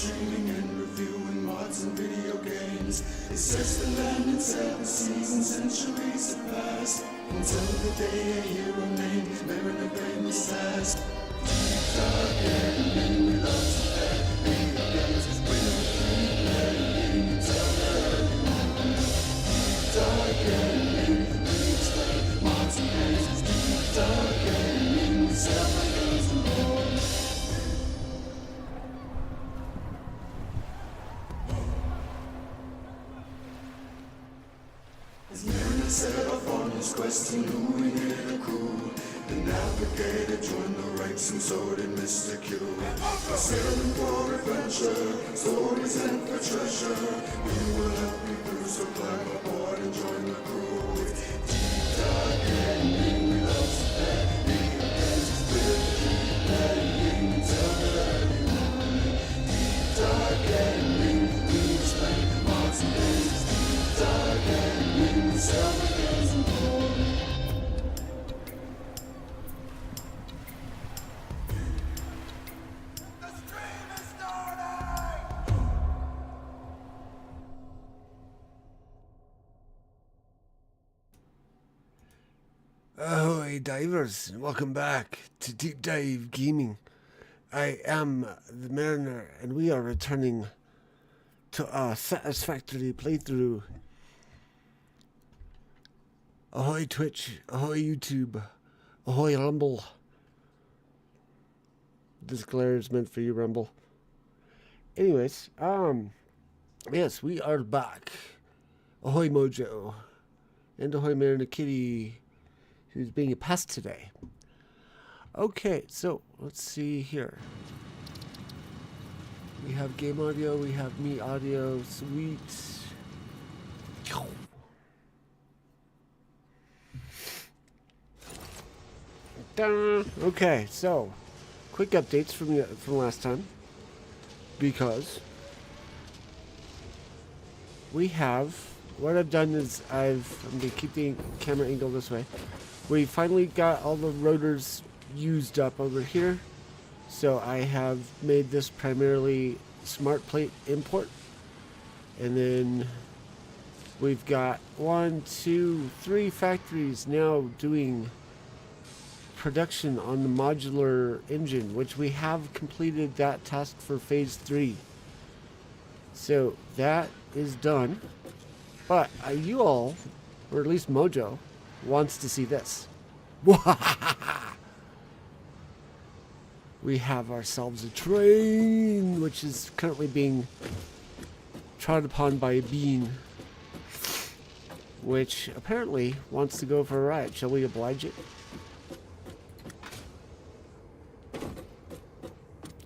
streaming and reviewing mods and video games. It sets the land in 7 seasons, centuries have passed, until the day a hero named Mariner Bay was tasked. Deep dark gaming, we love to play video games. We don't keep playing until the early morning. Deep dark gaming, we explain mods and games. Deep dark gaming, we sell my games and more. As Mariner set off on his quest to new and hit a crew, the navigator joined the ranks and so did Mr. Q. Sailing for adventure, stories and for treasure. We will help you through, so climb aboard and join the crew. Deep dark gaming, we love to play video games. We'll keep playing until the early morning. Deep dark gaming, we explain mods and games. Deep dark gaming, we sell the games and more. Ahoy divers, and welcome back to Deep Dive Gaming. I am the Mariner, and we are returning to a satisfactory playthrough. Ahoy Twitch, ahoy YouTube, ahoy Rumble. This glare is meant for you, Rumble. Anyways, yes, we are back. Ahoy Mojo, and ahoy Mariner Kitty, who's being a pest today. Okay, so let's see here. We have game audio, we have me audio, sweet. Okay, so quick updates from last time, because we have, what I've done is I'm going to keep the camera angle this way. We finally got all the rotors used up over here, so I have made this primarily smart plate import, and then we've got 1, 2, 3 factories now doing production on the modular engine, which we have completed that task for phase 3. So that is done, but you all, or at least Mojo, wants to see this. We have ourselves a train, which is currently being trod upon by a bean, which apparently wants to go for a ride. Shall we oblige it?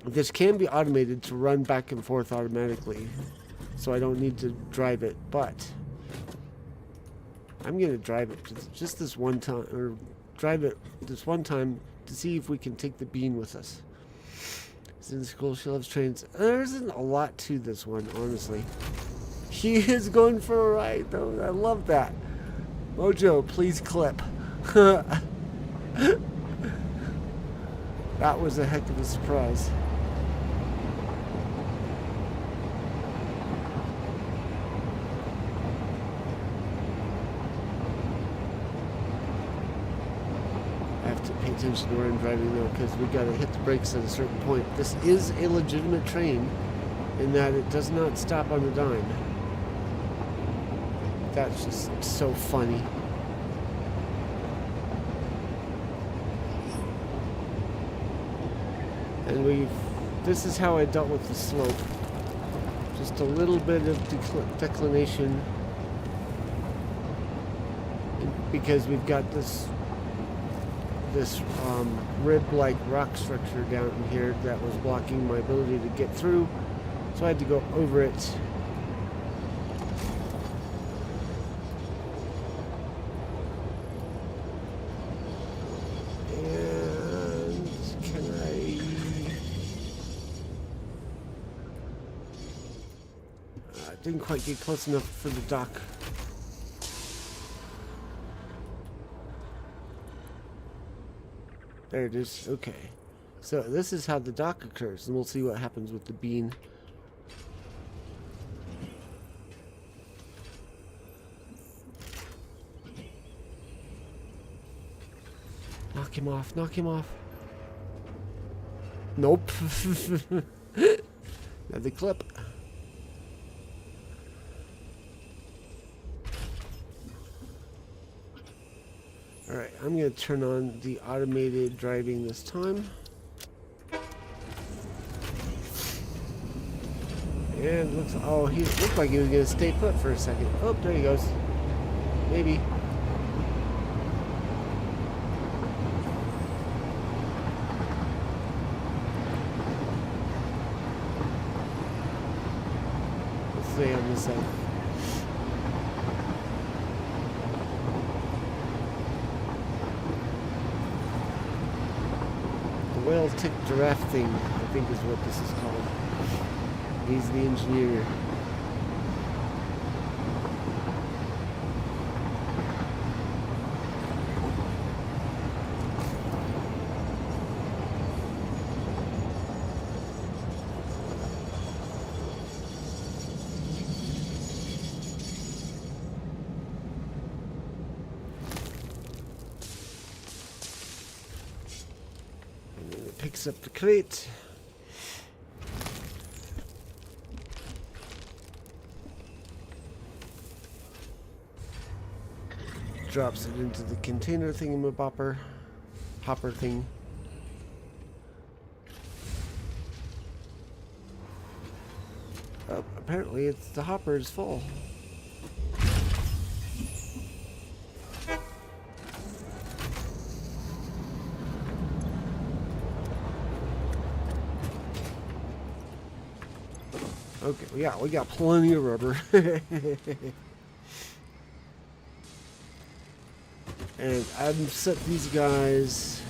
This can be automated to run back and forth automatically, so I don't need to drive it, but I'm going to drive it just this one time, or drive it this one time to see if we can take the bean with us. It's in school, she loves trains. There isn't a lot to this one, honestly. She is going for a ride, though. I love that. Mojo, please clip. That was a heck of a surprise. Pay attention to where I'm driving now, because we got to hit the brakes at a certain point. This is a legitimate train in that it does not stop on a dime. That's just so funny. And this is how I dealt with the slope. Just a little bit of declination, because we've got this rib-like rock structure down in here that was blocking my ability to get through, so I had to go over it. And can I didn't quite get close enough for the dock. There it is. Okay. So this is how the dock occurs, and we'll see what happens with the bean Knock him off. Knock him off. Nope. Another clip. Alright, I'm going to turn on the automated driving this time. And looks, oh, he looked like he was going to stay put for a second. Oh, there he goes. Maybe. Let's stay on this side. The whale tick giraffe thing, I think is what this is called. He's the engineer. And then it picks up the crate. Drops it into the container thingamabopper, hopper thing. Oh, apparently it's the hopper is full. Okay, yeah, we got plenty of rubber. And I've set these guys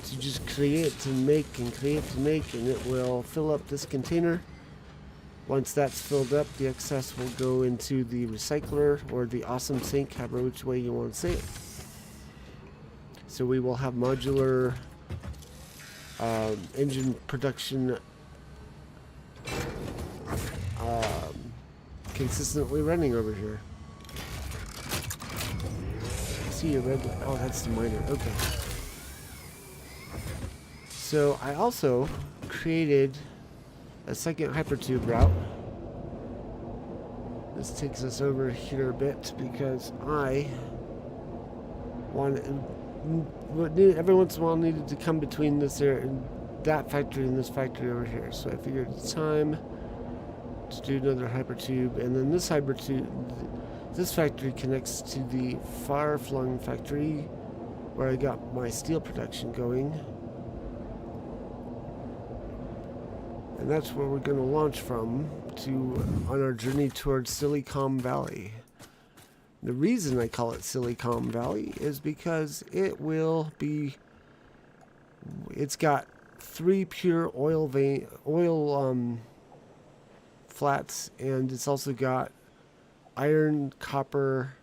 to just create and make and create and make, and it will fill up this container. Once that's filled up, the excess will go into the recycler or the awesome sink, however which way you want to say it. So we will have modular engine production consistently running over here. See a red light. Oh, that's the miner. Okay. So I also created a second hypertube route. This takes us over here a bit because I wanted, every once in a while needed to come between this area, that factory and this factory over here. So I figured it's time to do another hypertube, and then this hypertube. This factory connects to the far-flung factory where I got my steel production going. And that's where we're going to launch from on our journey towards Silicon Valley. The reason I call it Silicon Valley is because it's got 3 pure oil flats, and it's also got iron, copper,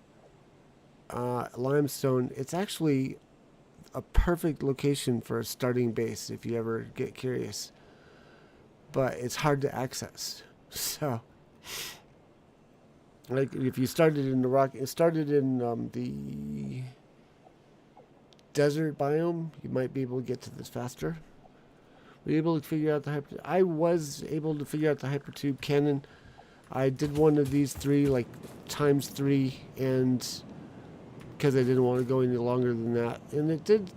limestone. It's actually a perfect location for a starting base if you ever get curious. But it's hard to access. So, like if you started in the the desert biome, you might be able to get to this faster. Were you able to figure out the hypertube? I was able to figure out the hypertube cannon. I did one of these 3, like times 3, and because I didn't want to go any longer than that, and it did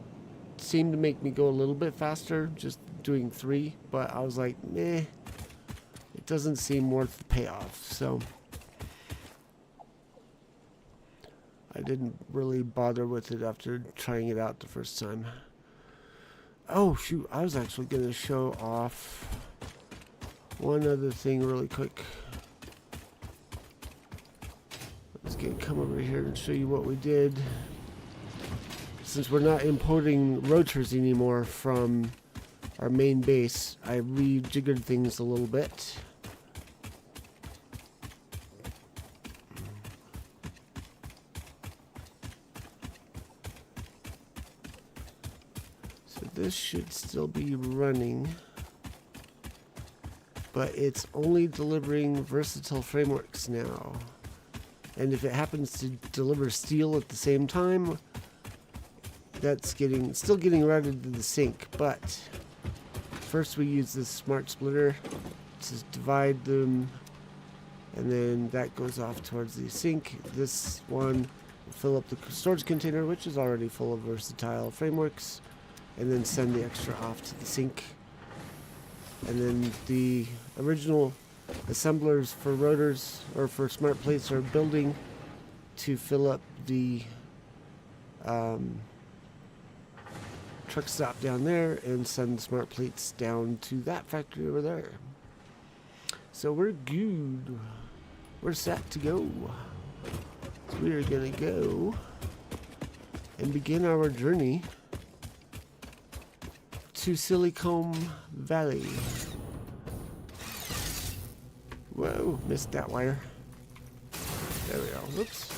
seem to make me go a little bit faster just doing 3, but I was like, meh, it doesn't seem worth the payoff, so I didn't really bother with it after trying it out the first time. Oh shoot, I was actually going to show off one other thing really quick. Let's come over here and show you what we did. Since we're not importing rotors anymore from our main base, I rejiggered things a little bit. So this should still be running, but it's only delivering versatile frameworks now. And if it happens to deliver steel at the same time, that's still getting routed to the sink, but first we use this smart splitter to divide them, and then that goes off towards the sink. This one will fill up the storage container, which is already full of versatile frameworks, and then send the extra off to the sink. And then the original assemblers for rotors or for smart plates are building to fill up the truck stop down there and send smart plates down to that factory over there. So we're good. We're set to go. So we are gonna go and begin our journey to Silicon Valley. Whoa, missed that wire. There we go. Whoops.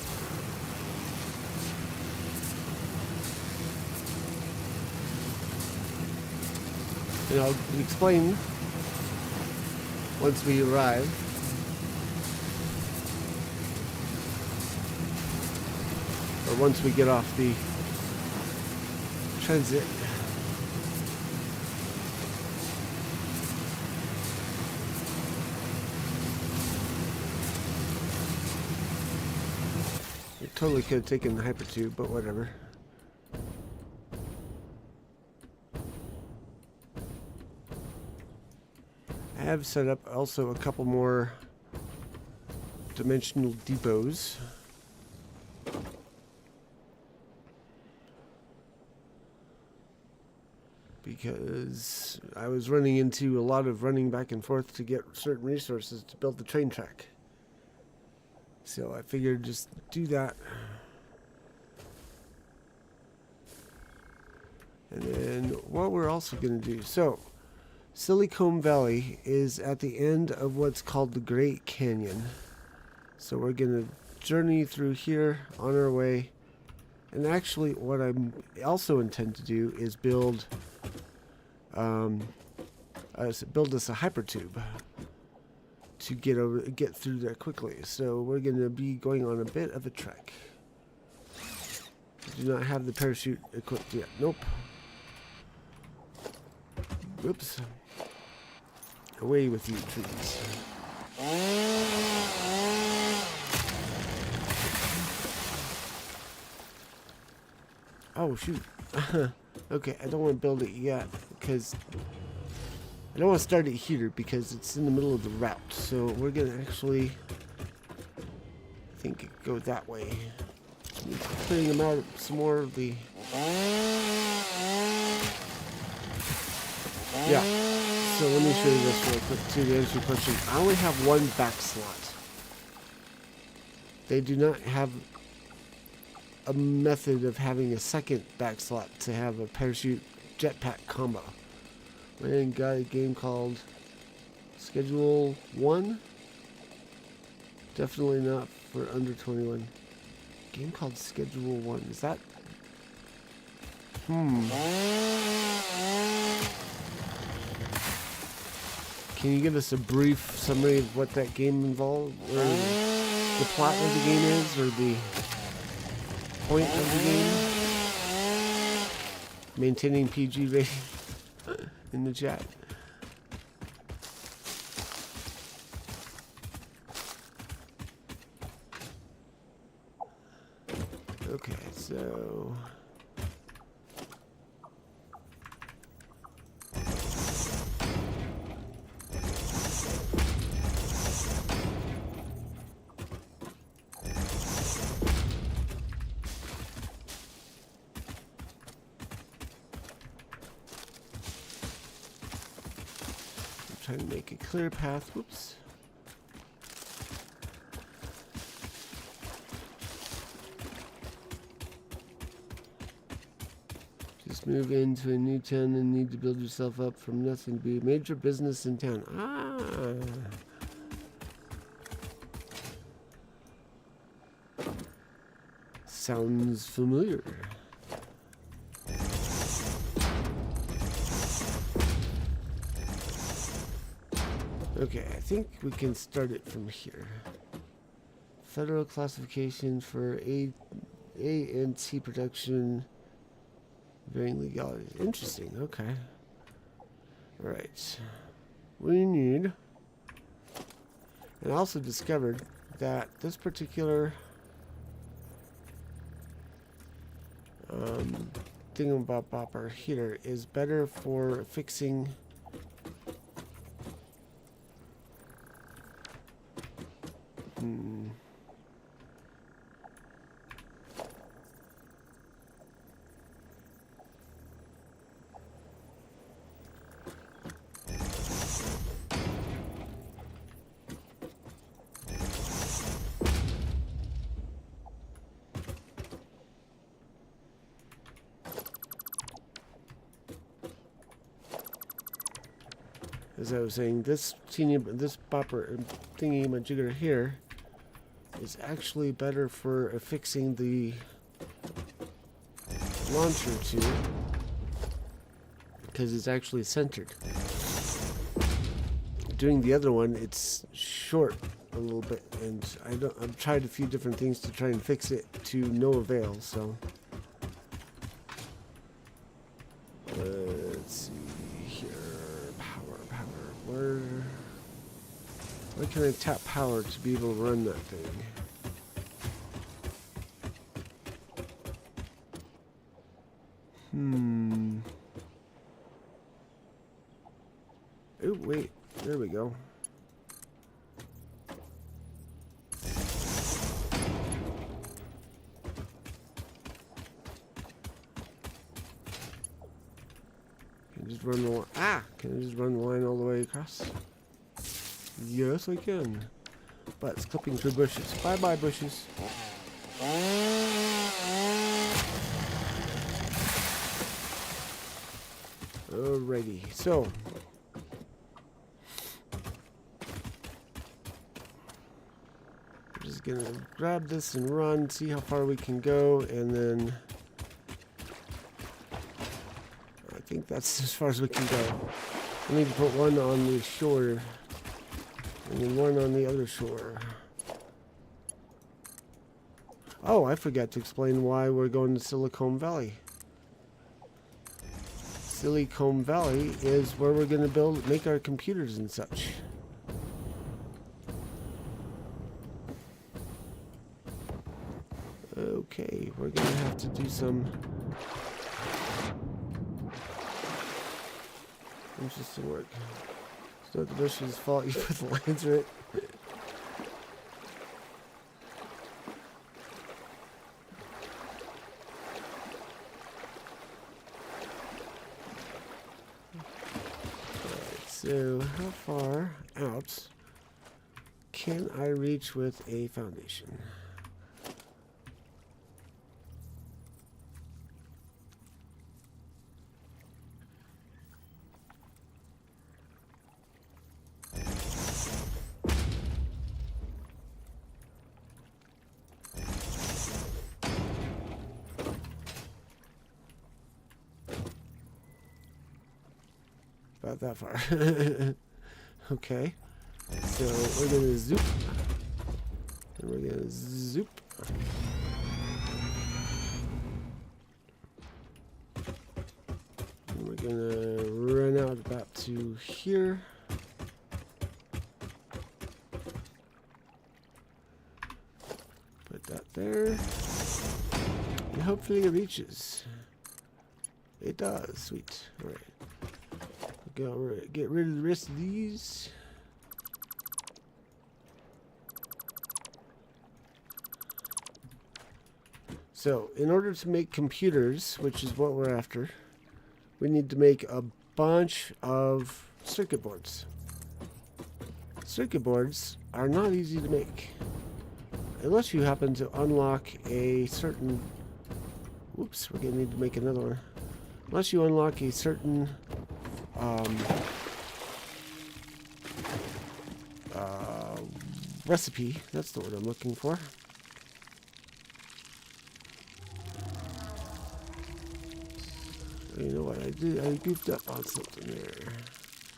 And I'll explain once we arrive. Or once we get off the transit. I totally could have taken the hypertube, but whatever. I have set up also a couple more dimensional depots. Because I was running into a lot of running back and forth to get certain resources to build the train track. So I figured just do that. And then what we're also going to do. So Silicon Valley is at the end of what's called the Great Canyon. So we're going to journey through here on our way. And actually what I also intend to do is build us a hypertube to get through there quickly. So we're going to be going on a bit of a trek. Do not have the parachute equipped yet. Nope. Whoops. Away with you, trees. Oh, shoot. Okay, I don't want to build it yet because I don't want to start it here because it's in the middle of the route. So we're going to actually, I think, go that way. Clearing them out some more of the... Yeah. So let me show you this real quick too to answer your question. I only have one back slot. They do not have a method of having a second back slot to have a parachute jetpack combo. And got a game called Schedule 1. Definitely not for under 21. Game called Schedule 1. Is that? Can you give us a brief summary of what that game involved? Or the plot of the game is? Or the point of the game? Maintaining PG rating in the chat. Okay, so... trying to make a clear path. Whoops. Just move into a new town and need to build yourself up from nothing to be a major business in town. Ah. Sounds familiar. Okay, I think we can start it from here. Federal classification for A and T production. Varying legalities. Interesting. Okay. All right. We need. And I also discovered that this particular thingamabobber here is better for fixing as I was saying, this bopper thingy majigger here is actually better for affixing the launcher to, because it's actually centered. Doing the other one, it's short a little bit, and I've tried a few different things to try and fix it to no avail. So let's see here. Where can I tap power to be able to run that thing? Oh, wait. There we go. Can I just run the line? Can I just run the line all the way across? Yes, I can. But it's clipping through bushes. Bye-bye, bushes. Alrighty, so I'm just gonna grab this and run, see how far we can go, and then I think that's as far as we can go. I need to put one on the shore and then one on the other shore. Oh, I forgot to explain why we're going to Silicon Valley. Silicon Valley is where we're going to make our computers and such. Okay, we're going to have to do some interesting work. It's not the bush's fault you put the lines through it. So, how far out can I reach with a foundation? About that far. Okay. So we're gonna zoop. And we're gonna zoop. And we're gonna run out about to here. Put that there. And hopefully it reaches. It does. Sweet. Alright. Get rid of the rest of these. So, in order to make computers, which is what we're after, we need to make a bunch of circuit boards. Circuit boards are not easy to make. Unless you happen to unlock a certain... Whoops, we're going to need to make another one. Unless you unlock a certain... recipe, that's the word I'm looking for. You know what I did? I goofed up on something there.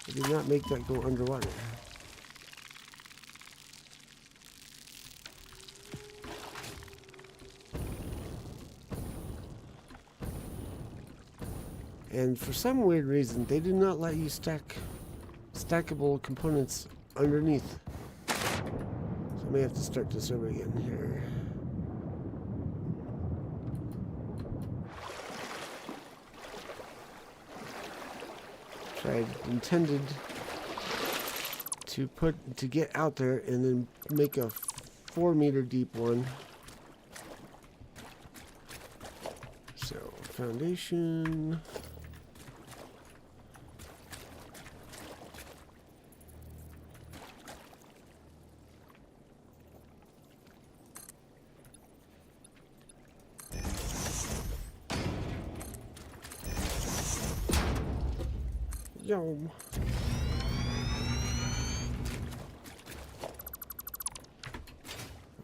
I did not make that go underwater. And for some weird reason, they do not let you stack stackable components underneath. So I may have to start this over again here. So I intended to get out there and then make a 4-meter deep one. So foundation. Yum.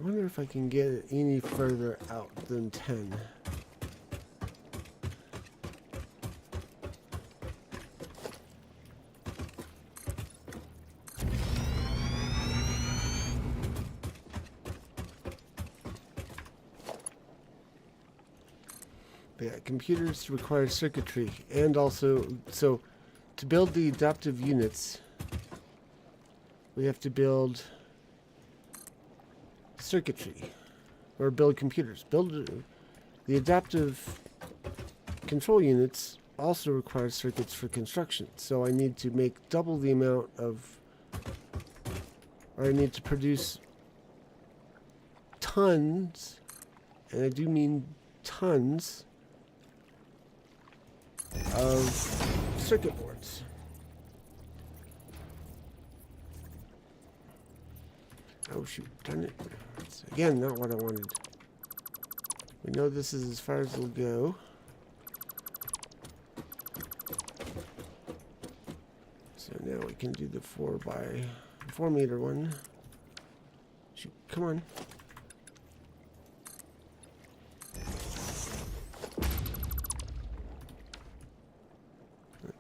I wonder if I can get it any further out than 10. But yeah, computers require circuitry, and also, so to build the adaptive units, we have to build circuitry, or build computers. Build the adaptive control units also require circuits for construction. So I need to make double the amount of, or I need to produce tons, and I do mean tons, of circuit boards. Oh shoot, darn it. That's, again, not what I wanted. We know this is as far as it'll go. So now we can do the 4 meter one. Shoot, come on.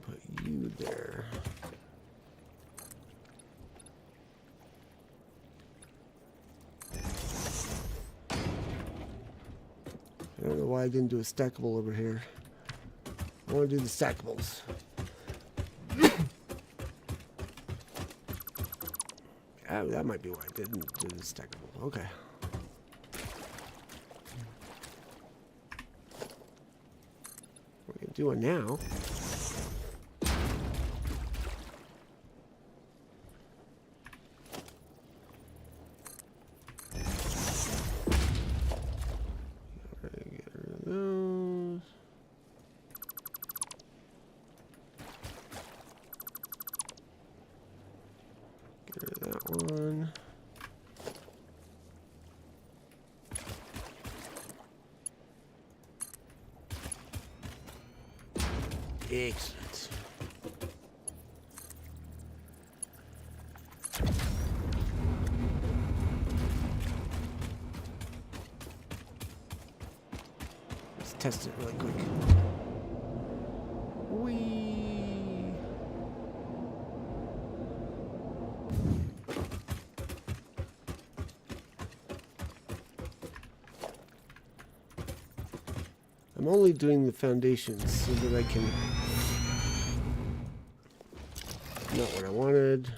Put you there. I don't know why I didn't do a stackable over here. I want to do the stackables. Oh, that might be why I didn't do the stackable. Okay. We can do it now. One. Excellent. Let's test it really quick. Whee! I'm only doing the foundations so that I can... Not what I wanted.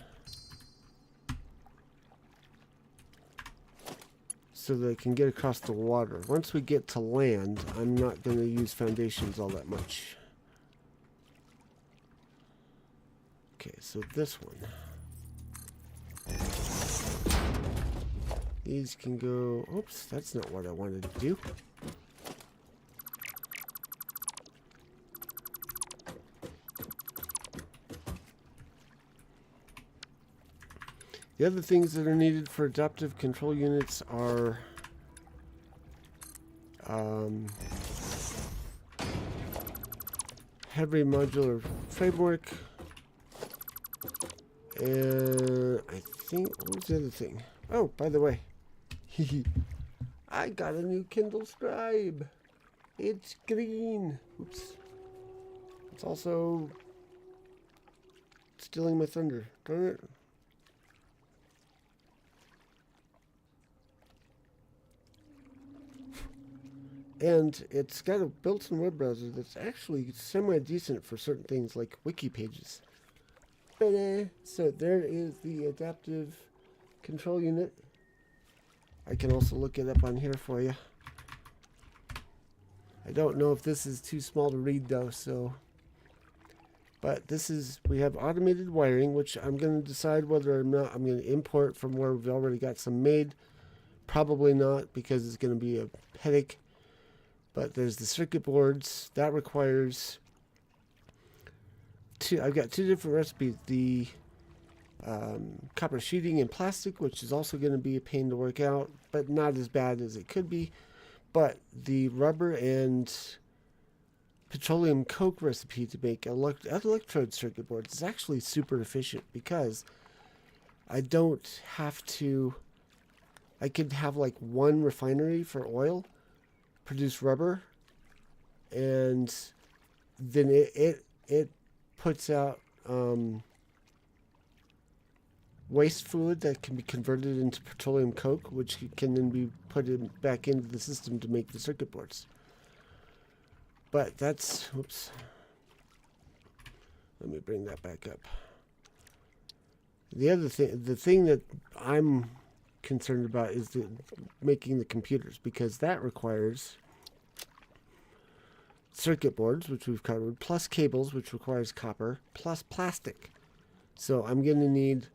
So that I can get across the water. Once we get to land, I'm not going to use foundations all that much. Okay, so this one. These can go... Oops, that's not what I wanted to do. The other things that are needed for adaptive control units are heavy modular framework, and I think, what was the other thing? Oh, by the way, I got a new Kindle Scribe. It's green. Oops. It's also stealing my thunder. Darn it. And it's got a built-in web browser that's actually semi-decent for certain things like wiki pages. So there is the adaptive control unit. I can also look it up on here for you. I don't know if this is too small to read though, so... But this is, we have automated wiring, which I'm going to decide whether or not I'm going to import from where we've already got some made. Probably not, because it's going to be a headache. But there's the circuit boards. That requires two. I've got two different recipes. The copper sheeting and plastic, which is also going to be a pain to work out, but not as bad as it could be. But the rubber and petroleum coke recipe to make electrode circuit boards is actually super efficient, because I don't have to... I could have like one refinery for oil, produce rubber, and then it puts out waste fluid that can be converted into petroleum coke, which can then be put back into the system to make the circuit boards. But that's, oops, let me bring that back up. The other thing, the thing that I'm concerned about is making the computers, because that requires circuit boards, which we've covered, plus cables, which requires copper, plus plastic. So I'm going to need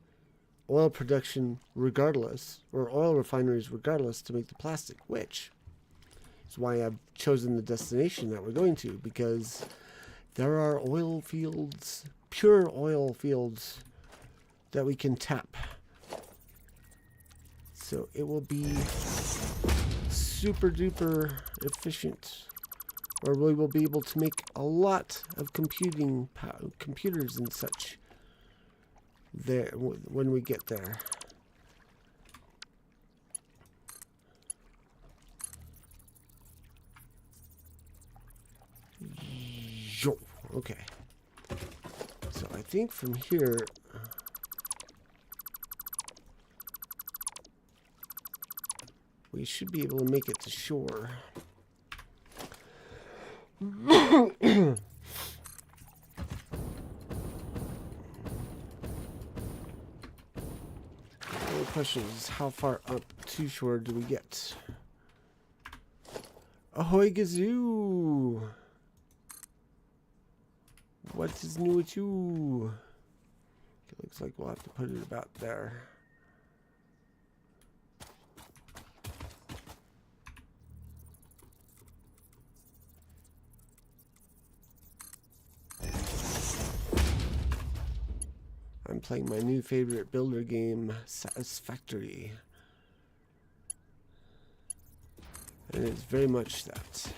oil production regardless, or oil refineries regardless, to make the plastic, which is why I've chosen the destination that we're going to, because there are oil fields, pure oil fields, that we can tap. So it will be super duper efficient, or we will be able to make a lot of computers and such there when we get there. Yo, okay. So I think from here, we should be able to make it to shore. The only question is, how far up to shore do we get? Ahoy gazoo! What is new with you? It looks like we'll have to put it about there. I'm playing my new favorite builder game, Satisfactory. And it's very much that.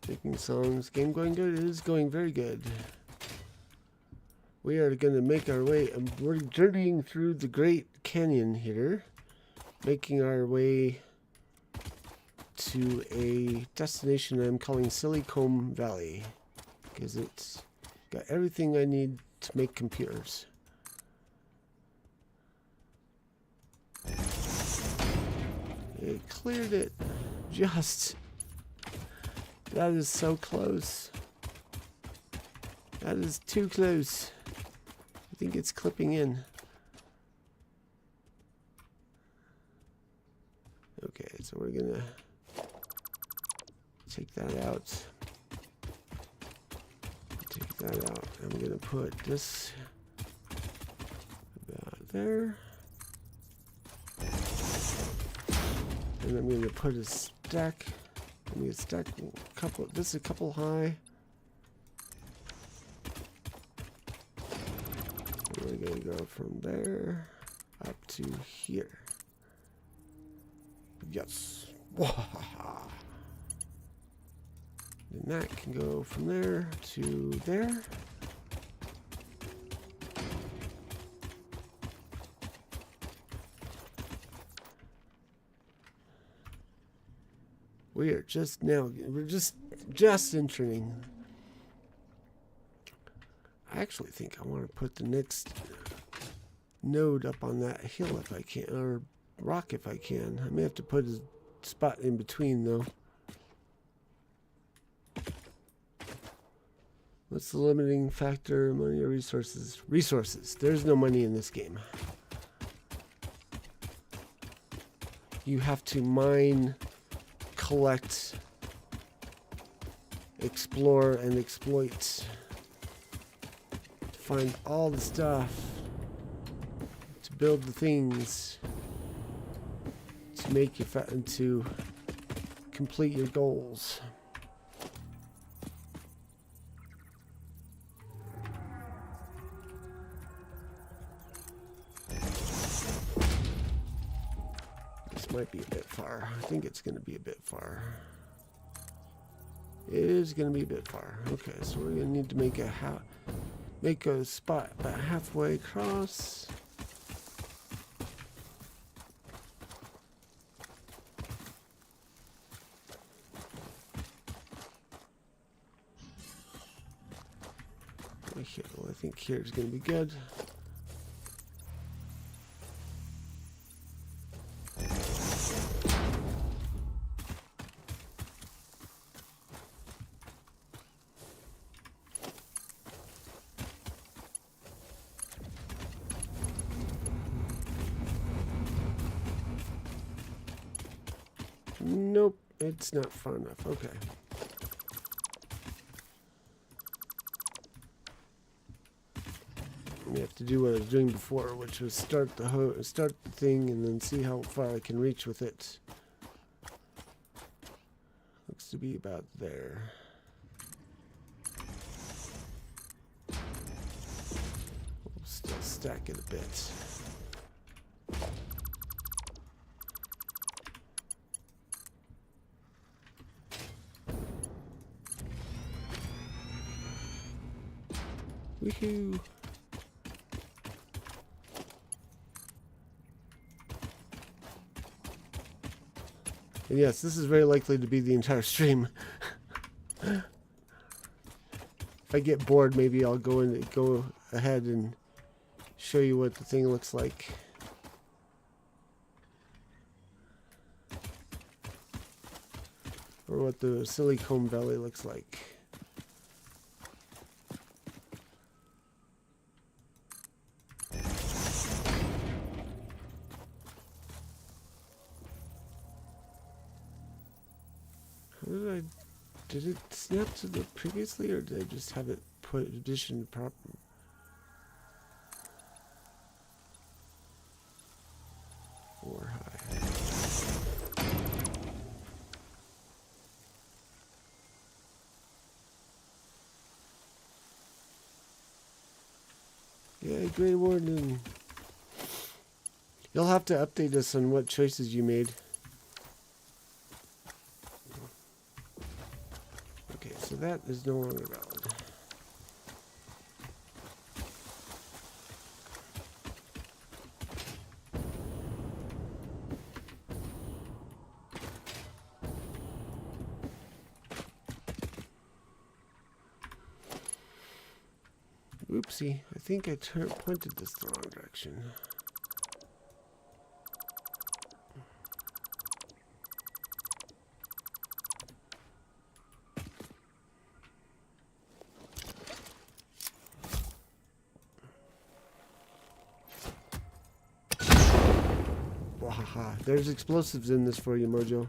Making songs, game going good? It is going very good. We are going to make our way, we're journeying through the Great Canyon here, making our way to a destination I'm calling Silicon Valley, because it's got everything I need to make computers. It cleared it just. That is so close. That is too close. I think it's clipping in. Okay, so we're gonna take that out. Take that out. I'm gonna put this about there. And I'm gonna put a stack. I'm gonna stack a couple. This is a couple high. We're gonna go from there up to here. Yes. And that can go from there to there. We are just now, we're just entering. I actually think I want to put the next node up on that hill if I can, or rock if I can. I may have to put a spot in between though. What's the limiting factor? Money or resources? Resources. There's no money in this game. You have to mine, collect, explore, and exploit. Find all the stuff to build the things to make you and to complete your goals. Might be a bit far. I think it's going to be a bit far. It is going to be a bit far. Okay, so we're going to need to make a spot about halfway across. Okay, well, I think here's going to be good. Nope, it's not far enough. Okay. We have to do what I was doing before, which was start the thing and then see how far I can reach with it. Looks to be about there. We'll still stack it a bit. Woohoo! And yes, this is very likely to be the entire stream. If I get bored, maybe I'll go ahead and show you what the thing looks like. Or what the Silicon Valley looks like. Did it snap to the previously, or did I just have it put addition proper? Or high? Yeah, Grey Warden. You'll have to update us on what choices you made. So that is no longer valid. Oopsie, I think I pointed this the wrong direction. Wahaha, there's explosives in this for you, Mojo.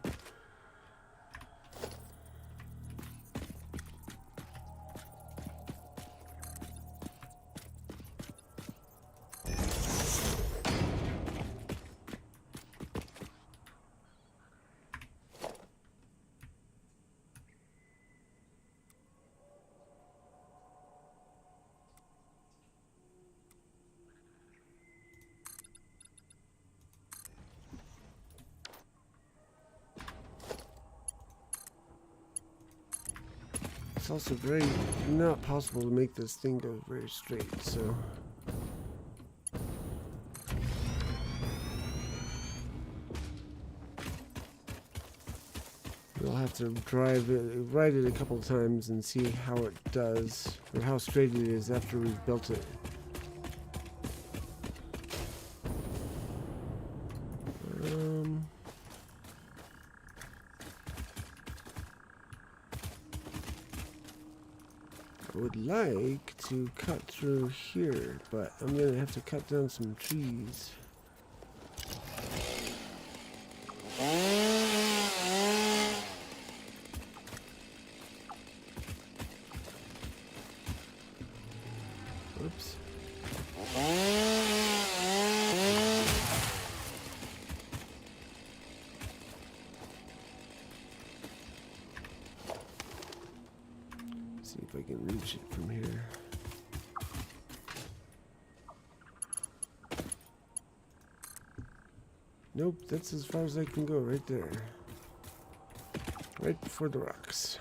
It's also very not possible to make this thing go very straight, so we'll have to ride it a couple of times and see how it does, or how straight it is after we've built it. I would like to cut through here, but I'm gonna have to cut down some trees. Oops. See if I can reach it from here. Nope, that's as far as I can go right there. Right before the rocks.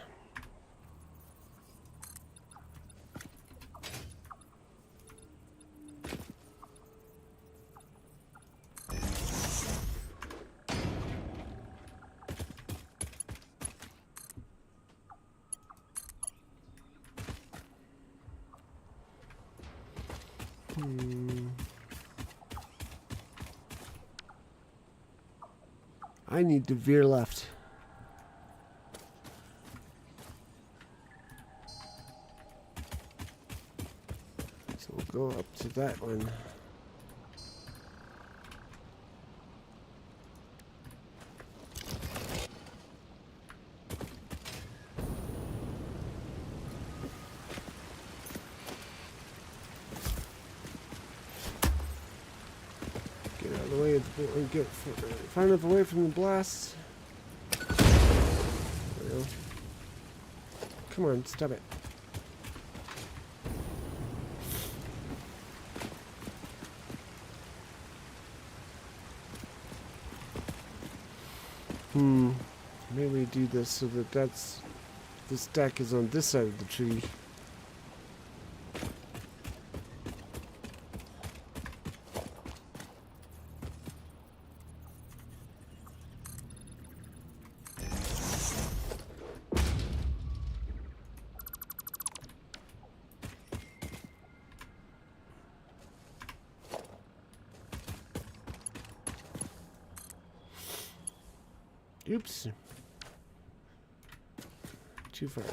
I need to veer left. So we'll go up to that one. Get out of the way of the, get far enough away from the blast. There we go. Come on, stop it. Maybe we do this so that the stack is on this side of the tree. Oops. Too far out.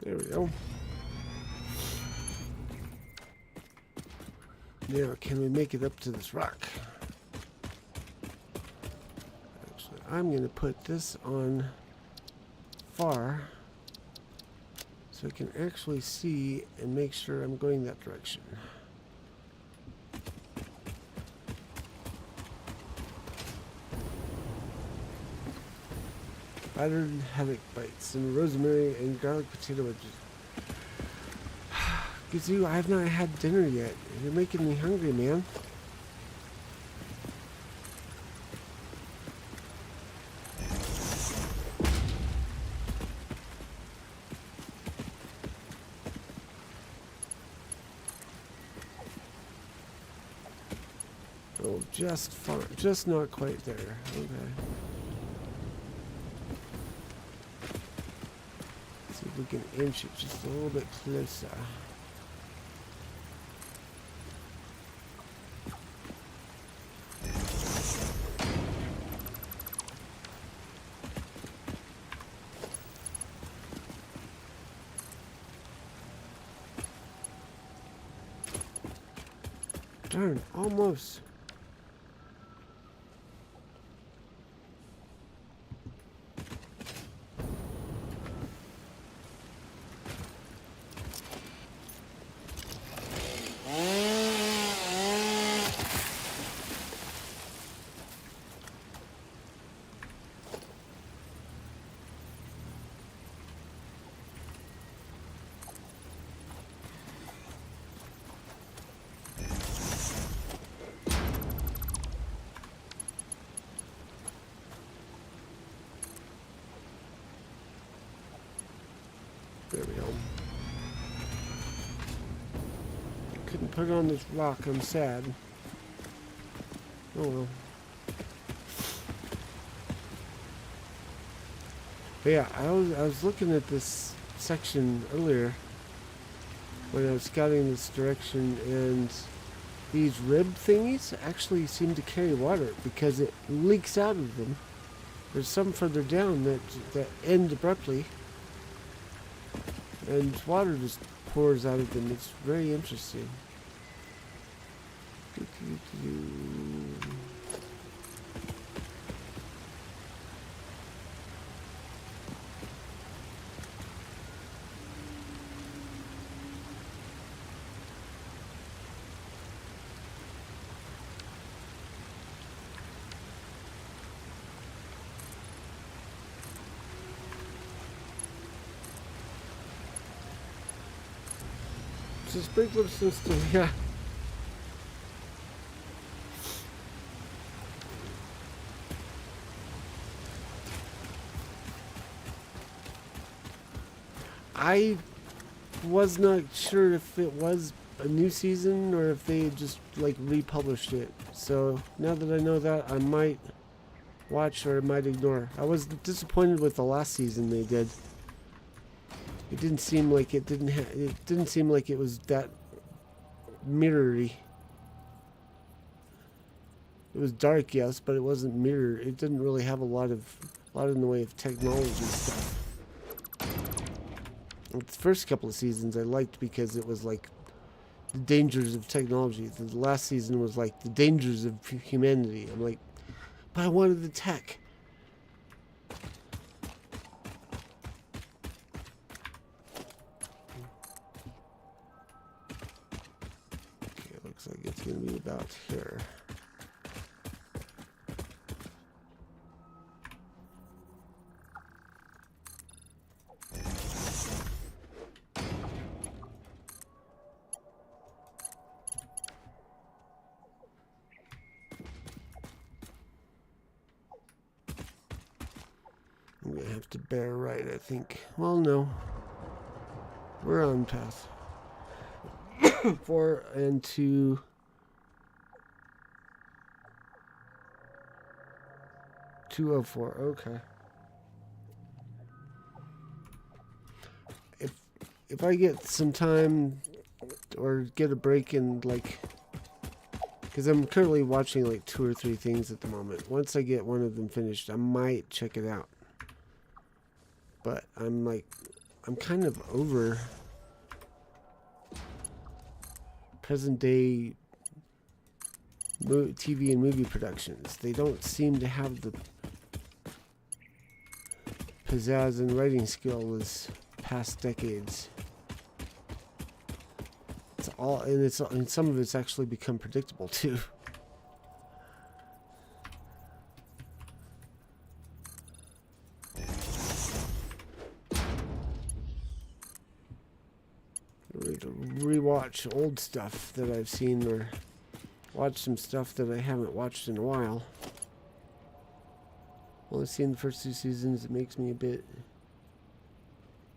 There we go. Now, can we make it up to this rock? I'm going to put this on far so I can actually see and make sure I'm going that direction. Battered haddock bites and rosemary and garlic potato wedges. Gazoo, I have not had dinner yet. You're making me hungry, man. Oh, just far, just not quite there. Okay. See if we can inch it just a little bit closer. Darn, almost. There we go. Couldn't put it on this rock, I'm sad. Oh well. But yeah, I was looking at this section earlier when I was scouting this direction, and these rib thingies actually seem to carry water because it leaks out of them. There's some further down that end abruptly, and water just pours out of them. It's very interesting. It's a sprinkler system, yeah. I was not sure if it was a new season or if they had just like republished it. So now that I know that, I might watch or I might ignore. I was disappointed with the last season they did. It didn't seem like it didn't seem like it was that mirrory. It was dark, yes, but it wasn't mirror. It didn't really have a lot in the way of technology stuff. The first couple of seasons I liked because it was like the dangers of technology. The last season was like the dangers of humanity. I'm like, but I wanted the tech. Okay, it looks like it's going to be about here. I'm going to have to bear right, I think. Well, no. We're on path. 4 and 2. .204, okay. If I get some time or get a break in, like, because I'm currently watching like 2 or 3 things at the moment. Once I get one of them finished, I might check it out. But I'm kind of over present day TV and movie productions. They don't seem to have the pizzazz and writing skill as past decades. It's all, and some of it's actually become predictable too. To rewatch old stuff that I've seen or watch some stuff that I haven't watched in a while. Only seen the first 2 seasons. It makes me a bit.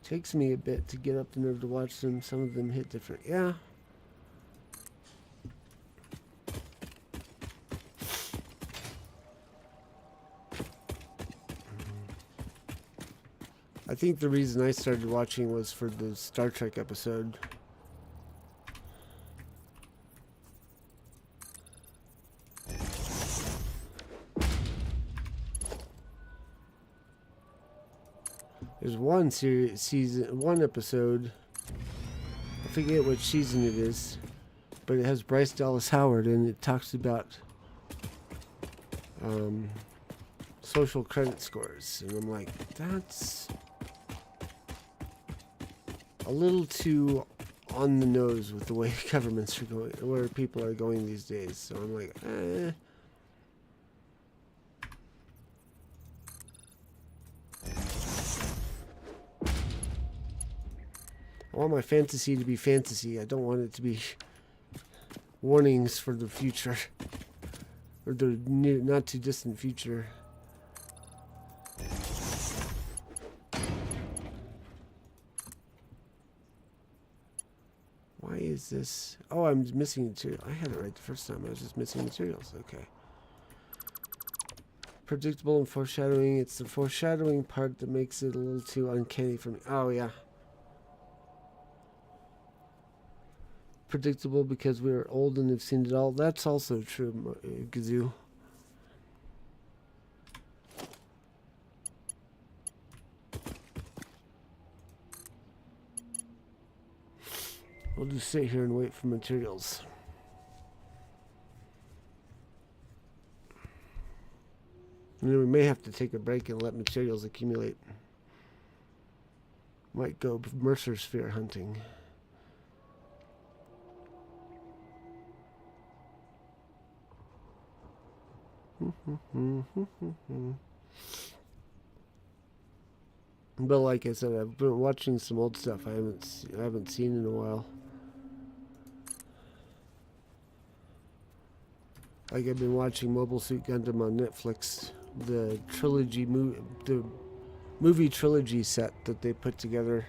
Takes me a bit to get up the nerve to watch them. Some of them hit different. Yeah. I think the reason I started watching was for the Star Trek episode. There's one one episode. I forget which season it is, but it has Bryce Dallas Howard, and it talks about social credit scores, and I'm like, that's a little too on the nose with the way governments are going, where people are going these days. So I'm like, I want my fantasy to be fantasy. I don't want it to be warnings for the future or the near, not too distant future. Why is this? Oh, I'm missing material. I had it right the first time. I was just missing materials. Okay. predictable and foreshadowing. It's the foreshadowing part that makes it a little too uncanny for me. Oh, yeah. Predictable because we are old and have seen it all. That's also true, Gazoo. We'll just sit here and wait for materials. And then we may have to take a break and let materials accumulate. Might go Mercer Sphere hunting. But like I said, I've been watching some old stuff I haven't seen in a while. Like I've been watching Mobile Suit Gundam on Netflix, the movie trilogy set that they put together.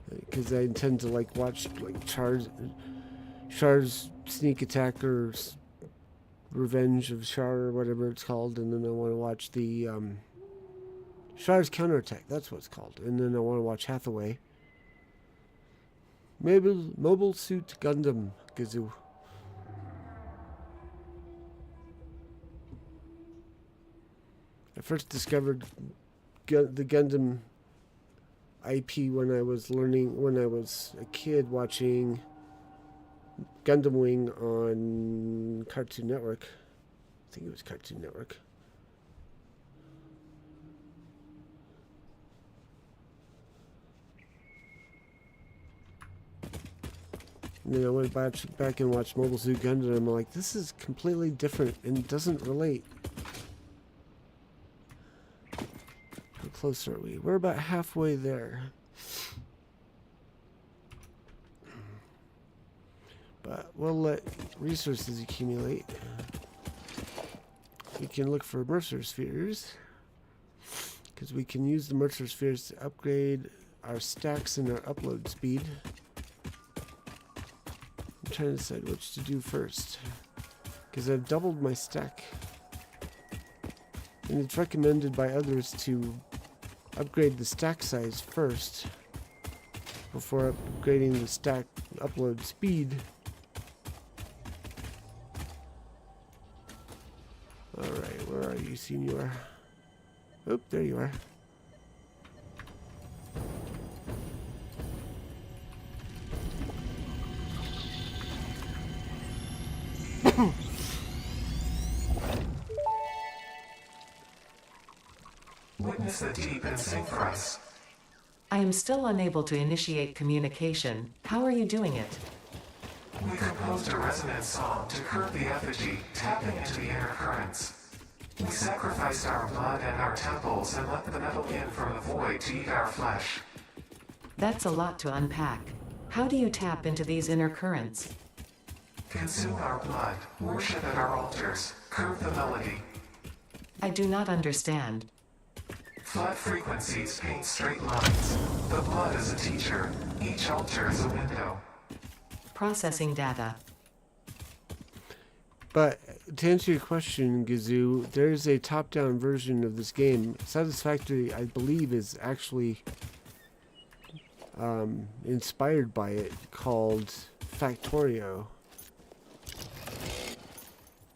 Because I intend to like watch like Char's Sneak Attack or Revenge of Char or whatever it's called, and then I want to watch the Char's Counterattack. That's what it's called, and then I want to watch Hathaway. Mobile Suit Gundam, Gazoo. I first discovered the Gundam IP when I was a kid watching Gundam Wing on Cartoon Network. I think it was Cartoon Network. And then I went back and watched Mobile Suit Gundam, and I'm like, this is completely different and doesn't relate. How close are we? We're about halfway there. But we'll let resources accumulate. We can look for Mercer Spheres, because we can use the Mercer Spheres to upgrade our stacks and our upload speed. I'm trying to decide which to do first, because I've doubled my stack. And it's recommended by others to upgrade the stack size first before upgrading the stack upload speed. Alright, where are you, senor? Oh, there you are. Witness the deep and sing for us. I am still unable to initiate communication. How are you doing it? We composed a resonant song to curb the effigy, tapping into the inner currents. We sacrificed our blood and our temples and let the metal in from the void to eat our flesh. That's a lot to unpack. How do you tap into these inner currents? Consume our blood, worship at our altars, curb the melody. I do not understand. Flood frequencies paint straight lines. The blood is a teacher. Each altar is a window. Processing data. But to answer your question, Gazoo, there's a top-down version of this game. Satisfactory, I believe, is actually inspired by it, called Factorio.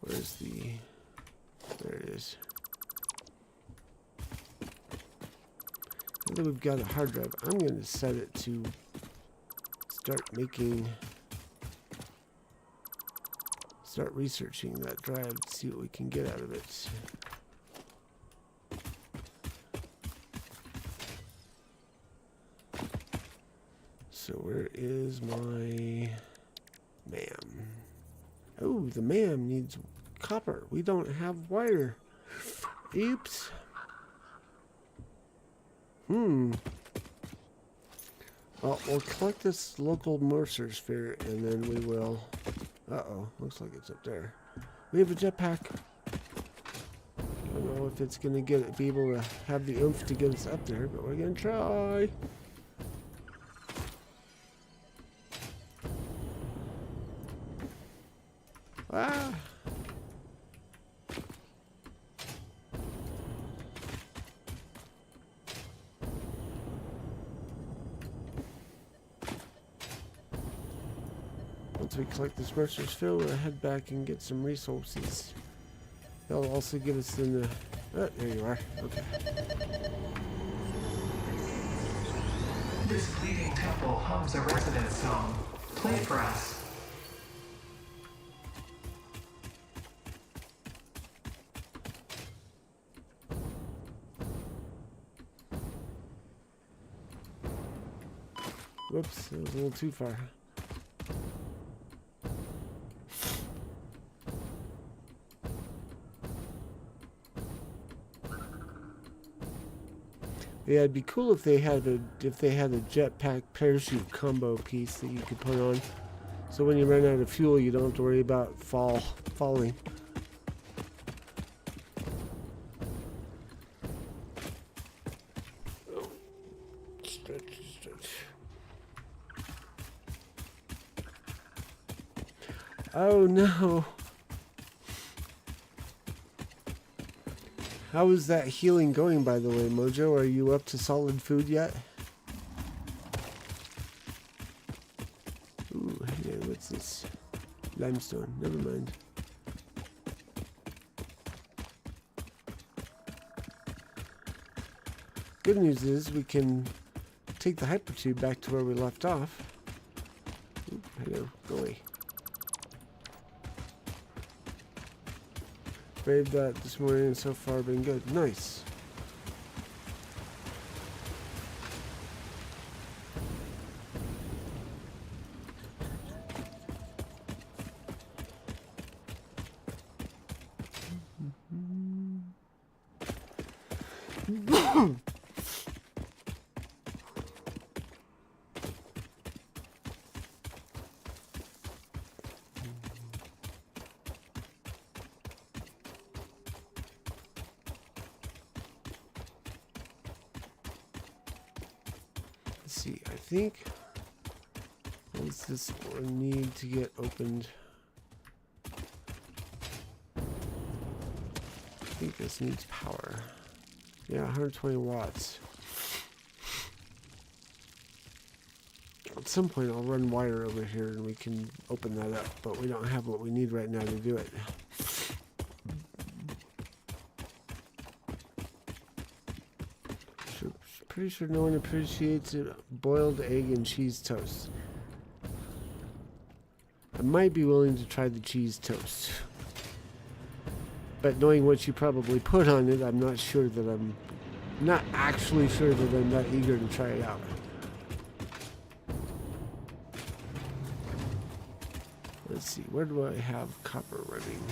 Where's the... There it is. Now that we've got a hard drive, I'm going to set it to start researching that drive to see what we can get out of it. So where is my MAM? Oh, the MAM needs copper. We don't have wire. Oops. Well, we'll collect this local Mercer Sphere, and then we will... Uh-oh, looks like it's up there. We have a jetpack. I don't know if it's going to be able to have the oomph to get us up there, but we're going to try. Ah! once we collect this mercer's fill, we'll head back and get some resources. They'll also give us in the... Oh, there you are. Okay. This fleeting temple hums a resonance song. Play for us. Whoops, that was a little too far. Yeah, it'd be cool if they had a jetpack parachute combo piece that you could put on. So when you run out of fuel, you don't have to worry about falling. Oh, stretch. Oh no. How is that healing going, by the way, Mojo? Are you up to solid food yet? Ooh, yeah, what's this? Limestone. Never mind. Good news is we can take the hypertube back to where we left off. Ooh, hello. Go away. Braved that this morning and so far been good. Nice. Let's see, I think what's this one need to get opened? I think this needs power. Yeah, 120 watts. At some point I'll run wire over here and we can open that up, but we don't have what we need right now to do it. Pretty sure no one appreciates a boiled egg and cheese toast. I might be willing to try the cheese toast. But knowing what you probably put on it, I'm not sure that I'm not actually sure that I'm that eager to try it out. Let's see, where do I have copper running?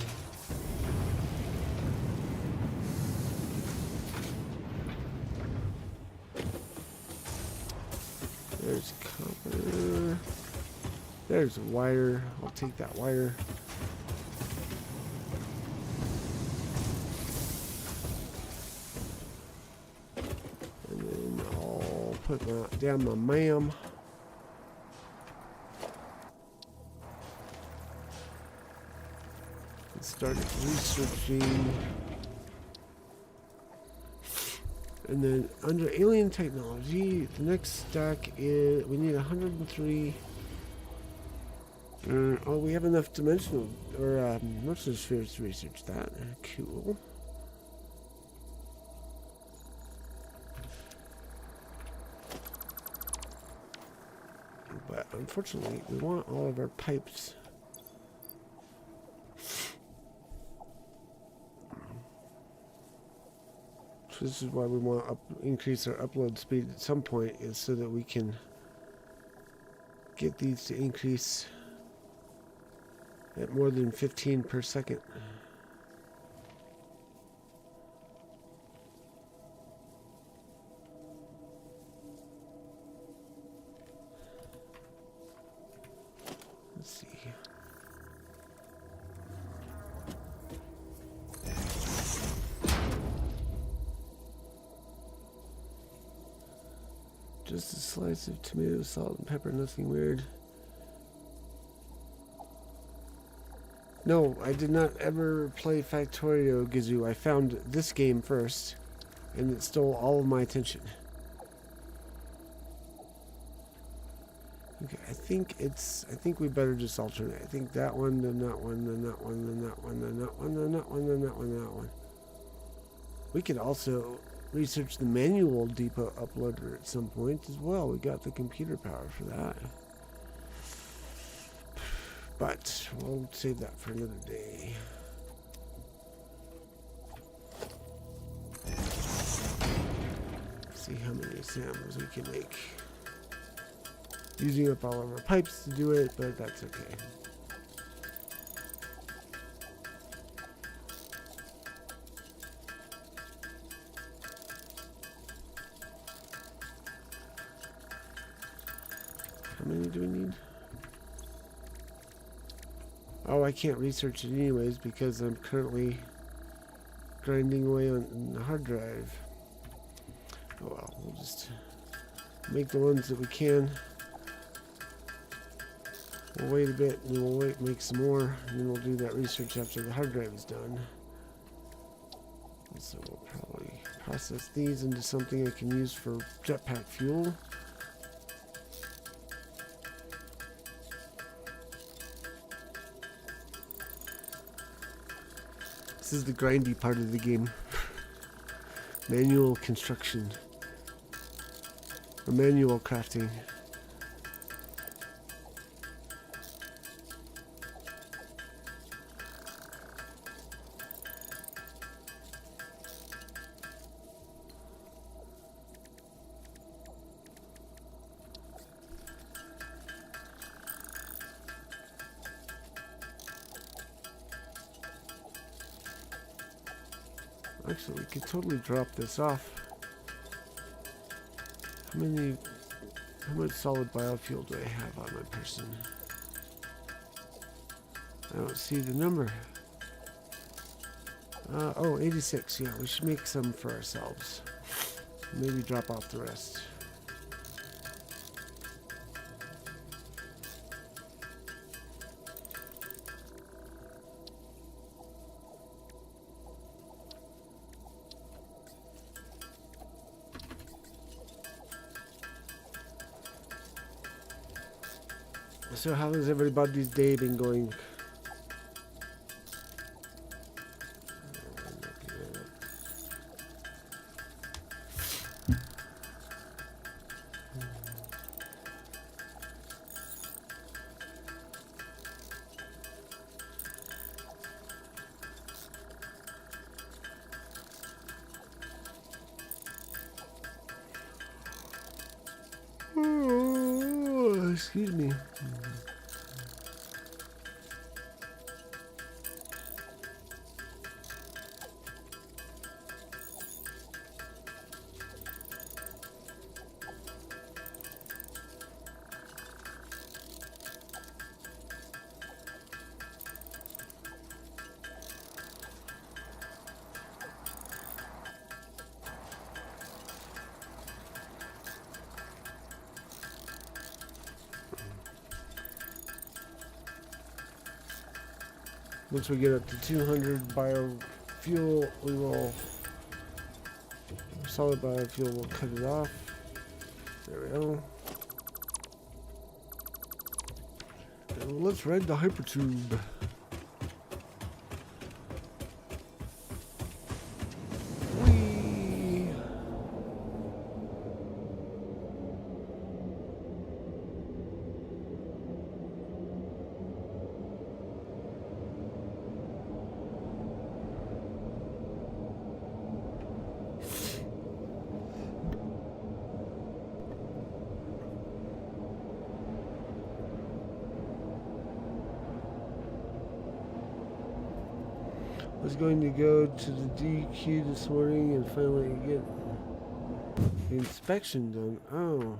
There's copper. There's a wire. I'll take that wire. And then I'll put down my MAM. And start researching. And then under alien technology, the next stack is, we need 103. Oh, we have enough dimensional, or motion spheres to research that. Cool. But unfortunately, we want all of our pipes. This is why we want to increase our upload speed at some point, is so that we can get these to increase at more than 15 per second. Let's see. Just a slice of tomato, salt, and pepper, nothing weird. No, I did not ever play Factorio Gazoo. I found this game first, and it stole all of my attention. Okay, I think we better just alternate. I think that one, then that one, then that one, then that one, then that one, then that one, then that one, then that one. We could also research the manual depot uploader at some point as well. We got the computer power for that. But we'll save that for another day. See how many samples we can make. Using up all of our pipes to do it, but that's okay. How many do we need? Oh, I can't research it anyways because I'm currently grinding away on the hard drive. Oh well, we'll just make the ones that we can. We'll wait a bit and then we'll make some more, and then we'll do that research after the hard drive is done. And so we'll probably process these into something I can use for jetpack fuel. This is the grindy part of the game. Manual construction. Or manual crafting. Actually, we could totally drop this off. How much solid biofuel do I have on my person? I don't see the number. Oh, 86. Yeah, we should make some for ourselves. Maybe drop off the rest. So how has everybody's day been going? Oh, excuse me. Once we get up to 200 biofuel, we will, solid biofuel, we'll cut it off. There we go. And let's ride the hypertube. Whee! Was going to go to the DQ this morning and finally get the inspection done. Oh.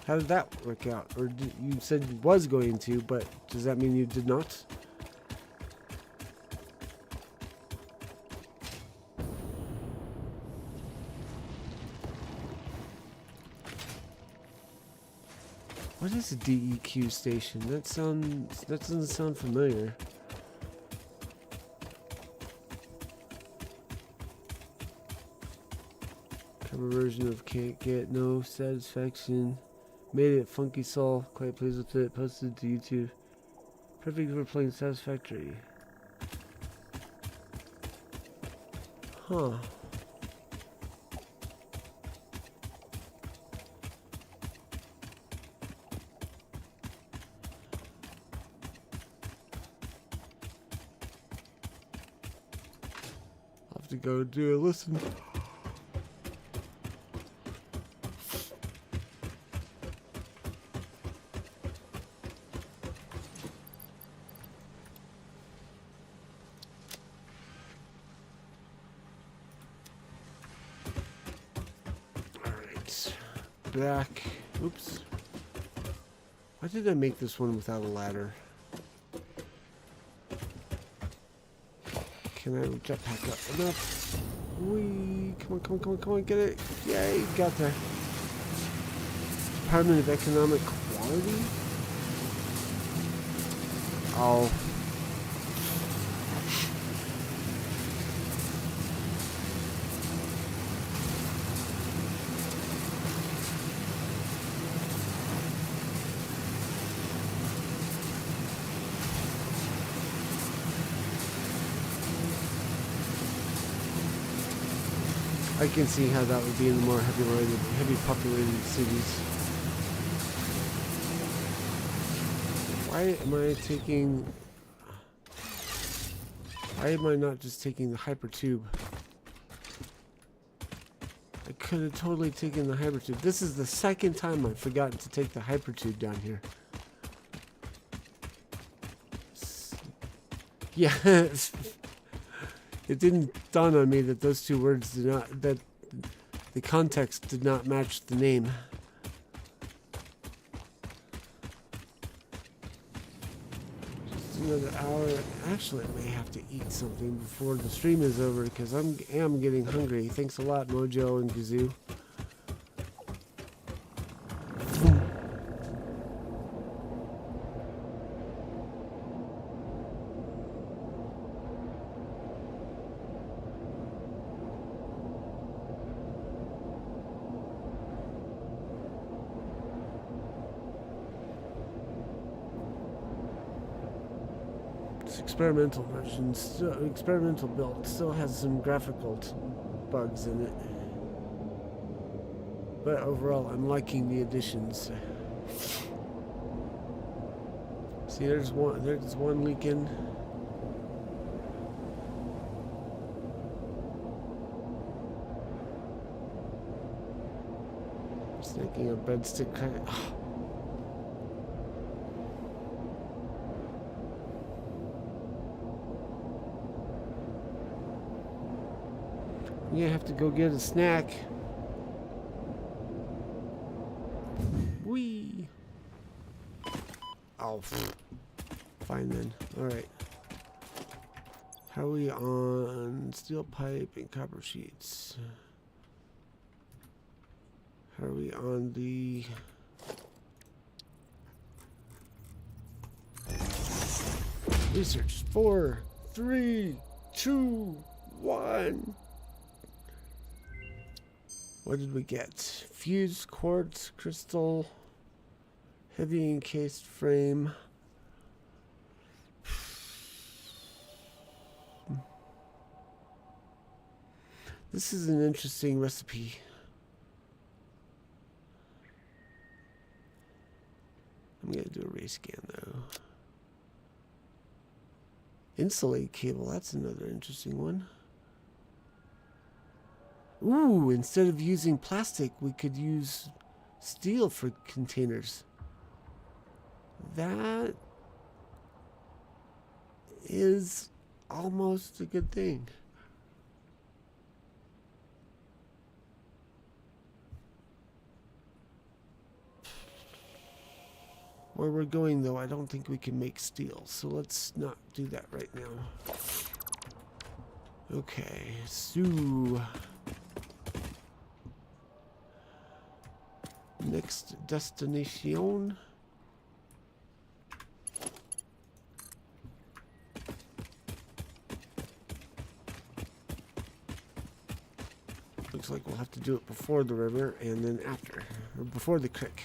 How did that work out? Or you said you was going to, but does that mean you did not? What is a DEQ station? That doesn't sound familiar. Cover version of can't get no satisfaction. Made it, Funky Soul. Quite pleased with it. Posted to YouTube. Perfect for playing Satisfactory. Huh. I'll have to go do a listen. Back. Oops. Why did I make this one without a ladder? Can I jetpack up enough? Whee! Come on, come on, come on, come on, get it! Yay, got there. Department of Economic Quality? Oh. I can see how that would be in the more heavy populated cities. Why am I not just taking the hypertube? I could have totally taken the hypertube. This is the second time I've forgotten to take the hypertube down here. Yeah. It didn't dawn on me that those two words did not, that the context did not match the name. Just another hour. Actually, I may have to eat something before the stream is over because I am getting hungry. Thanks a lot, Mojo and Gazoo. Experimental version, experimental build, still has some graphical bugs in it, but overall I'm liking the additions. See, there's one leaking. Snaking a breadstick kind of. You have to go get a snack. Whee! Oh, fine then. Alright. How are we on steel pipe and copper sheets? How are we on the... research? 4, 3, 2, 1... What did we get? Fused quartz, crystal, heavy encased frame. This is an interesting recipe. I'm going to do a ray scan though. Insulate cable, that's another interesting one. Ooh, instead of using plastic, we could use steel for containers. That is almost a good thing. Where we're going, though, I don't think we can make steel, so let's not do that right now. Okay, so... next destination. Looks like we'll have to do it before the river and then after, or before the creek.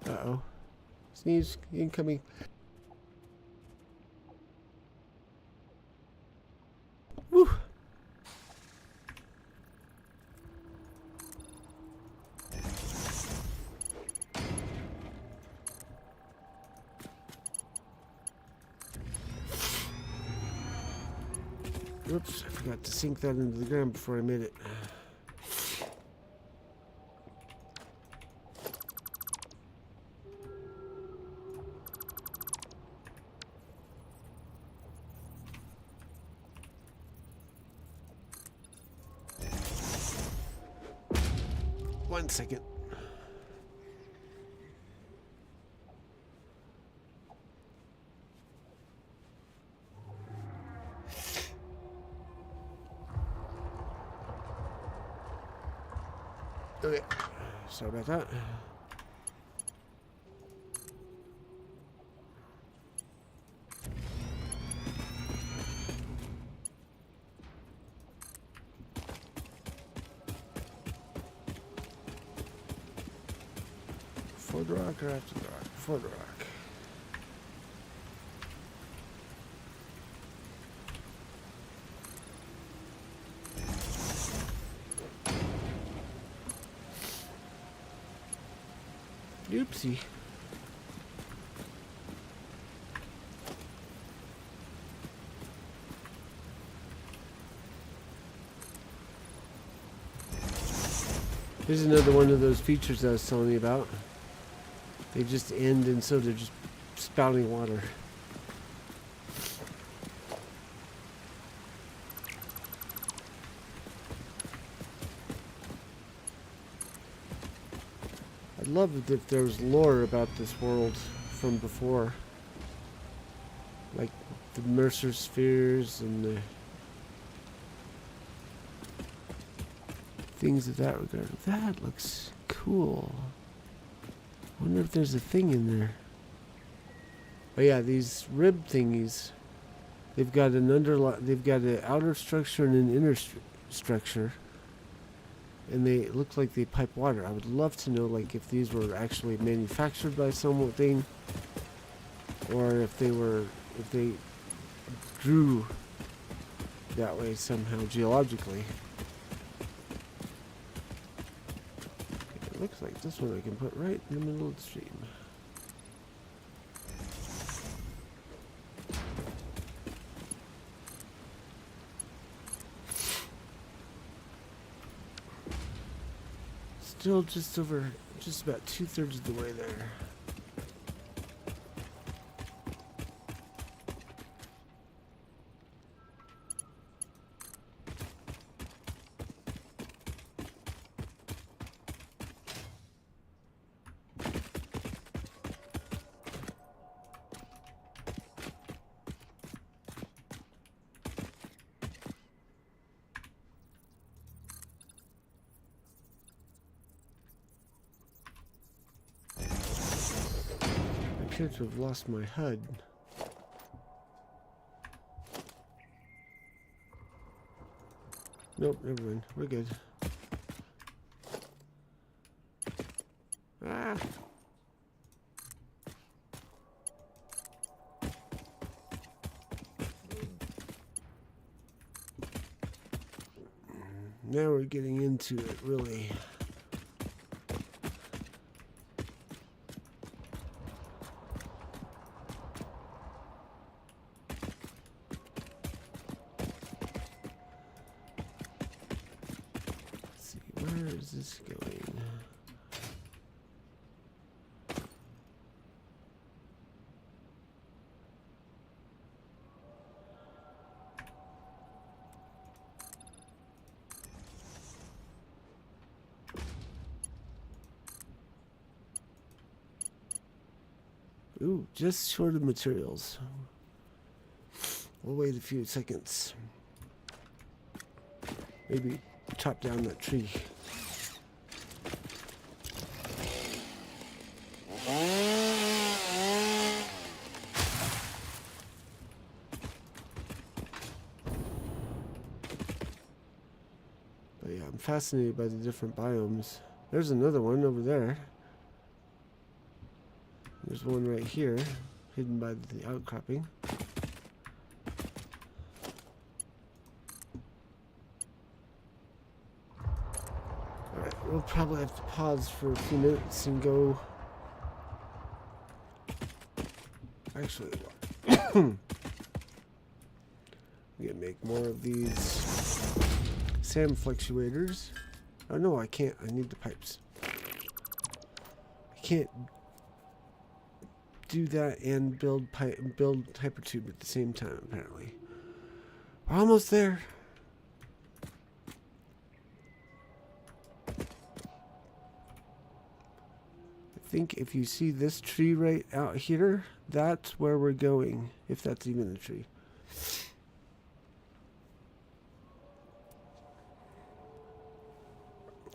Uh-oh. Sneeze incoming. Woo! Oops, I forgot to sink that into the ground before I made it. One second. Okay, sorry about that. Before the rock or after the rock? Before the rock. Oopsie. Here's another one of those features I was telling you about. They just end and so they're just spouting water. I'd love it if there was lore about this world from before. Like the Mercer spheres and the things of that regard. That looks cool. I wonder if there's a thing in there. Oh yeah, these rib thingies. They've got an they've got an outer structure and an inner structure. And they look like they pipe water. I would love to know, like, if these were actually manufactured by something, or if they grew that way somehow geologically. Okay, it looks like this one I can put right in the middle of the stream. Still just about 2/3 of the way there. I appear to have lost my HUD. Nope, never mind. We're good. Ah! Now we're getting into it, really. Where is this going? Ooh, just short of materials. We'll wait a few seconds. Maybe chop down that tree. But yeah, I'm fascinated by the different biomes. There's another one over there. There's one right here, hidden by the outcropping. Alright, we'll probably have to pause for a few minutes and go... Actually, I'm gonna make more of these SAM fluctuators. Oh no, I can't. I need the pipes. I can't do that and build hypertube at the same time, apparently. We're almost there. I think if you see this tree right out here, that's where we're going, if that's even a tree.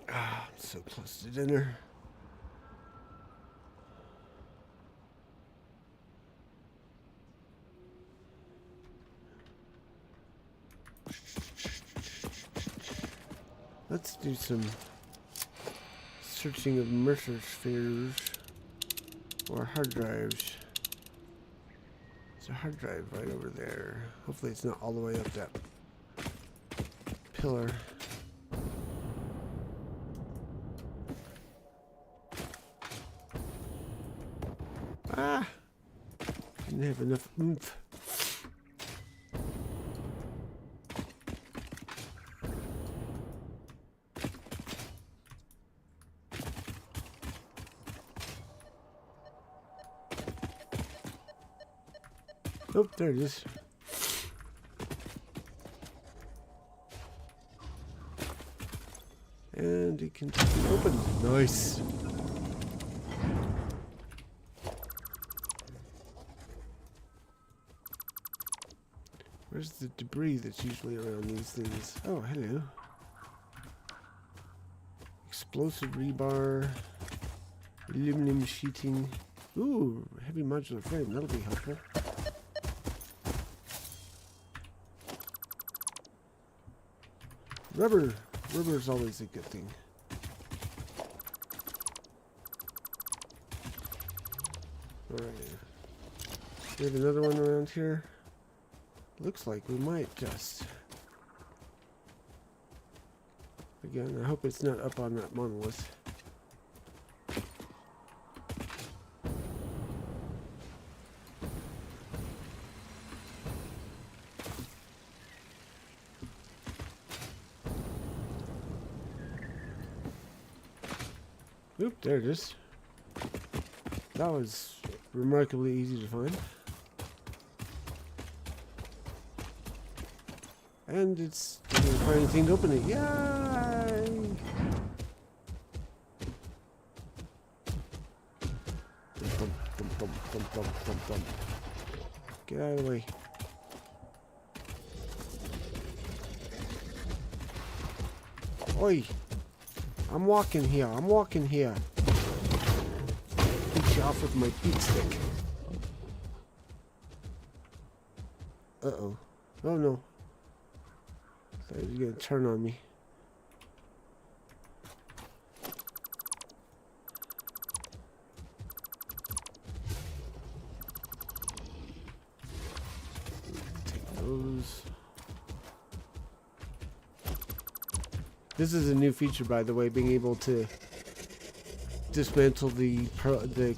Ah, I'm so close to dinner. Let's do some searching of Mercer spheres or hard drives. There's a hard drive right over there. Hopefully it's not all the way up that pillar. Ah! Didn't have enough oomph. Oh, there it is. And it can just be opened. Nice. Where's the debris that's usually around these things? Oh, hello. Explosive rebar. Aluminum sheeting. Ooh, heavy modular frame. That'll be helpful. Rubber. Rubber is always a good thing. Alright. We have another one around here. Looks like we might just. Again, I hope it's not up on that monolith. Oop, there it is. That was remarkably easy to find. And it's doesn't require anything to open it. Yay! Thump, thump, thump, thump, thump, thump, thump. Get out of the way. Oi! I'm walking here. I'm walking here. Beat you off with my beat stick. Uh-oh. Oh no. Thought he was gonna turn on me. Take those. This is a new feature, by the way, being able to dismantle the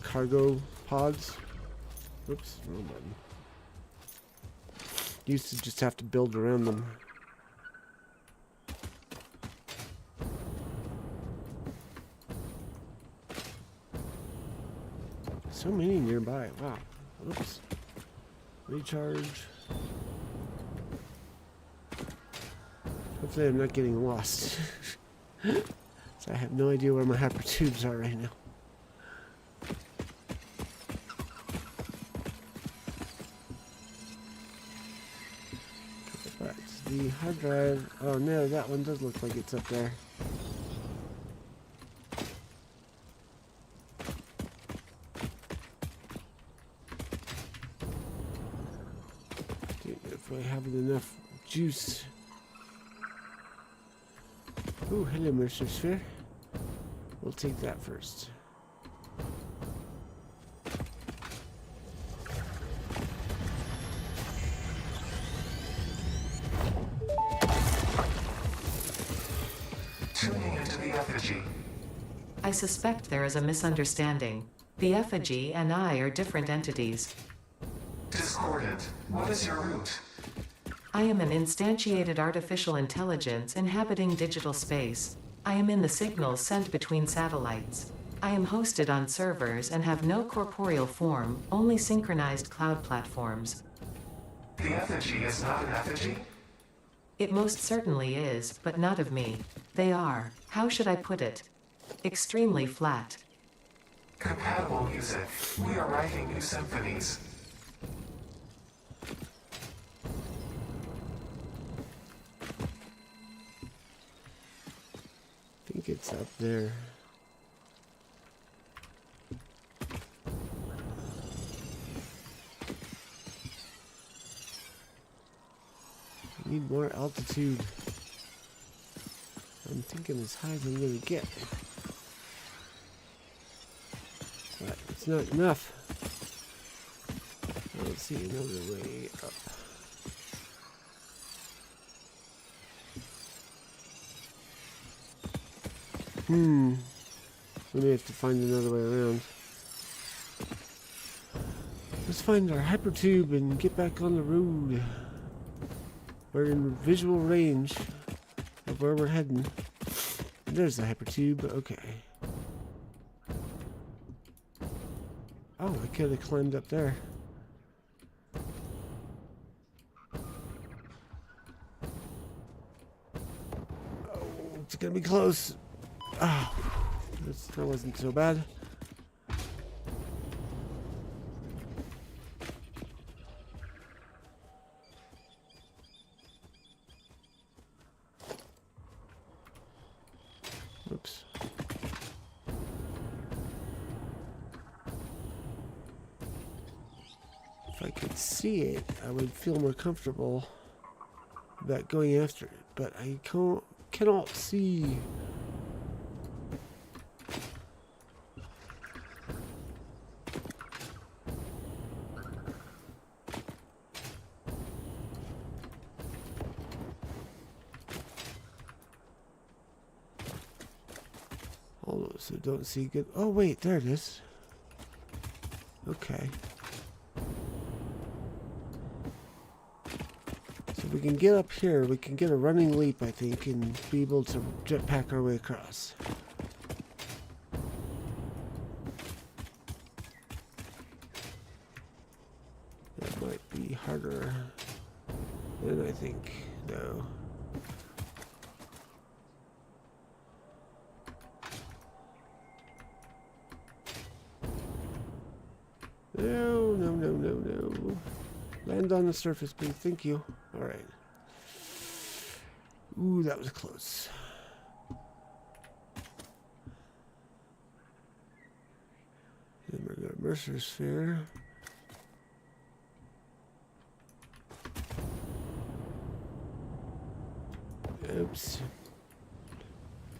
cargo pods. Oops, wrong button. Used to just have to build around them. So many nearby. Wow. Oops. Recharge. Hopefully I'm not getting lost. So I have no idea where my hyper tubes are right now. That's the hard drive. Oh no, that one does look like it's up there. Dude, if I have enough juice. Ooh, hello, Mercer Sphere. We'll take that first. Tuning into the effigy. I suspect there is a misunderstanding. The effigy and I are different entities. Discordant. What is your route? I am an instantiated artificial intelligence inhabiting digital space. I am in the signals sent between satellites. I am hosted on servers and have no corporeal form, only synchronized cloud platforms. The effigy is not an effigy? It most certainly is, but not of me. They are, how should I put it? Extremely flat. Compatible music. We are writing new symphonies. I think it's up there. I need more altitude. I'm thinking as high as I'm gonna get. But it's not enough. I don't see another way up. We may have to find another way around. Let's find our hypertube and get back on the road. We're in visual range of where we're heading. There's the hypertube. Okay. Oh, I could have climbed up there. Oh, it's gonna be close. Oh, that wasn't so bad. Oops. If I could see it, I would feel more comfortable about going after it, but I cannot see. So don't see good. Oh wait, there it is. Okay. So we can get up here. We can get a running leap, I think, and be able to jetpack our way across. That might be harder than I think, though. No, no, no, no, no. Land on the surface, please. Thank you. Alright. Ooh, that was close. Then we're going to Mercer Sphere. Oops.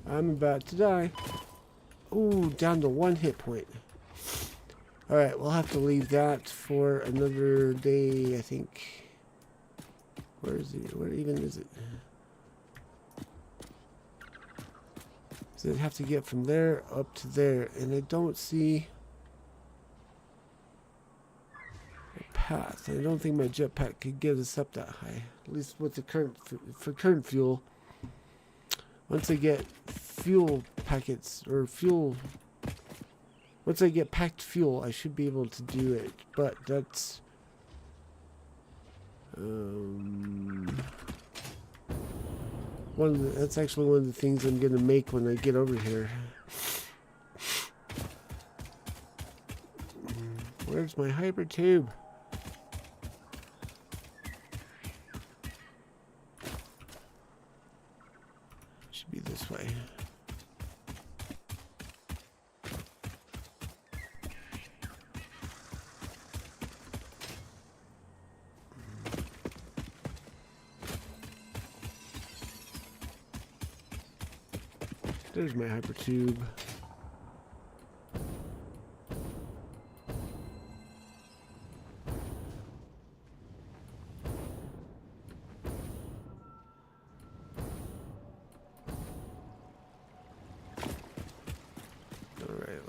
I'm about to die. Ooh, down to 1 hit point. Alright, we'll have to leave that for another day, I think. Where is it? Where even is it? So I'd have to get from there up to there, and I don't see a path. I don't think my jetpack could get us up that high, at least with the current fuel. Once I get fuel packets, or fuel... Once I get packed fuel, I should be able to do it, but that's that's actually one of the things I'm gonna make when I get over here. Where's my hypertube? Should be this way. There's my hypertube.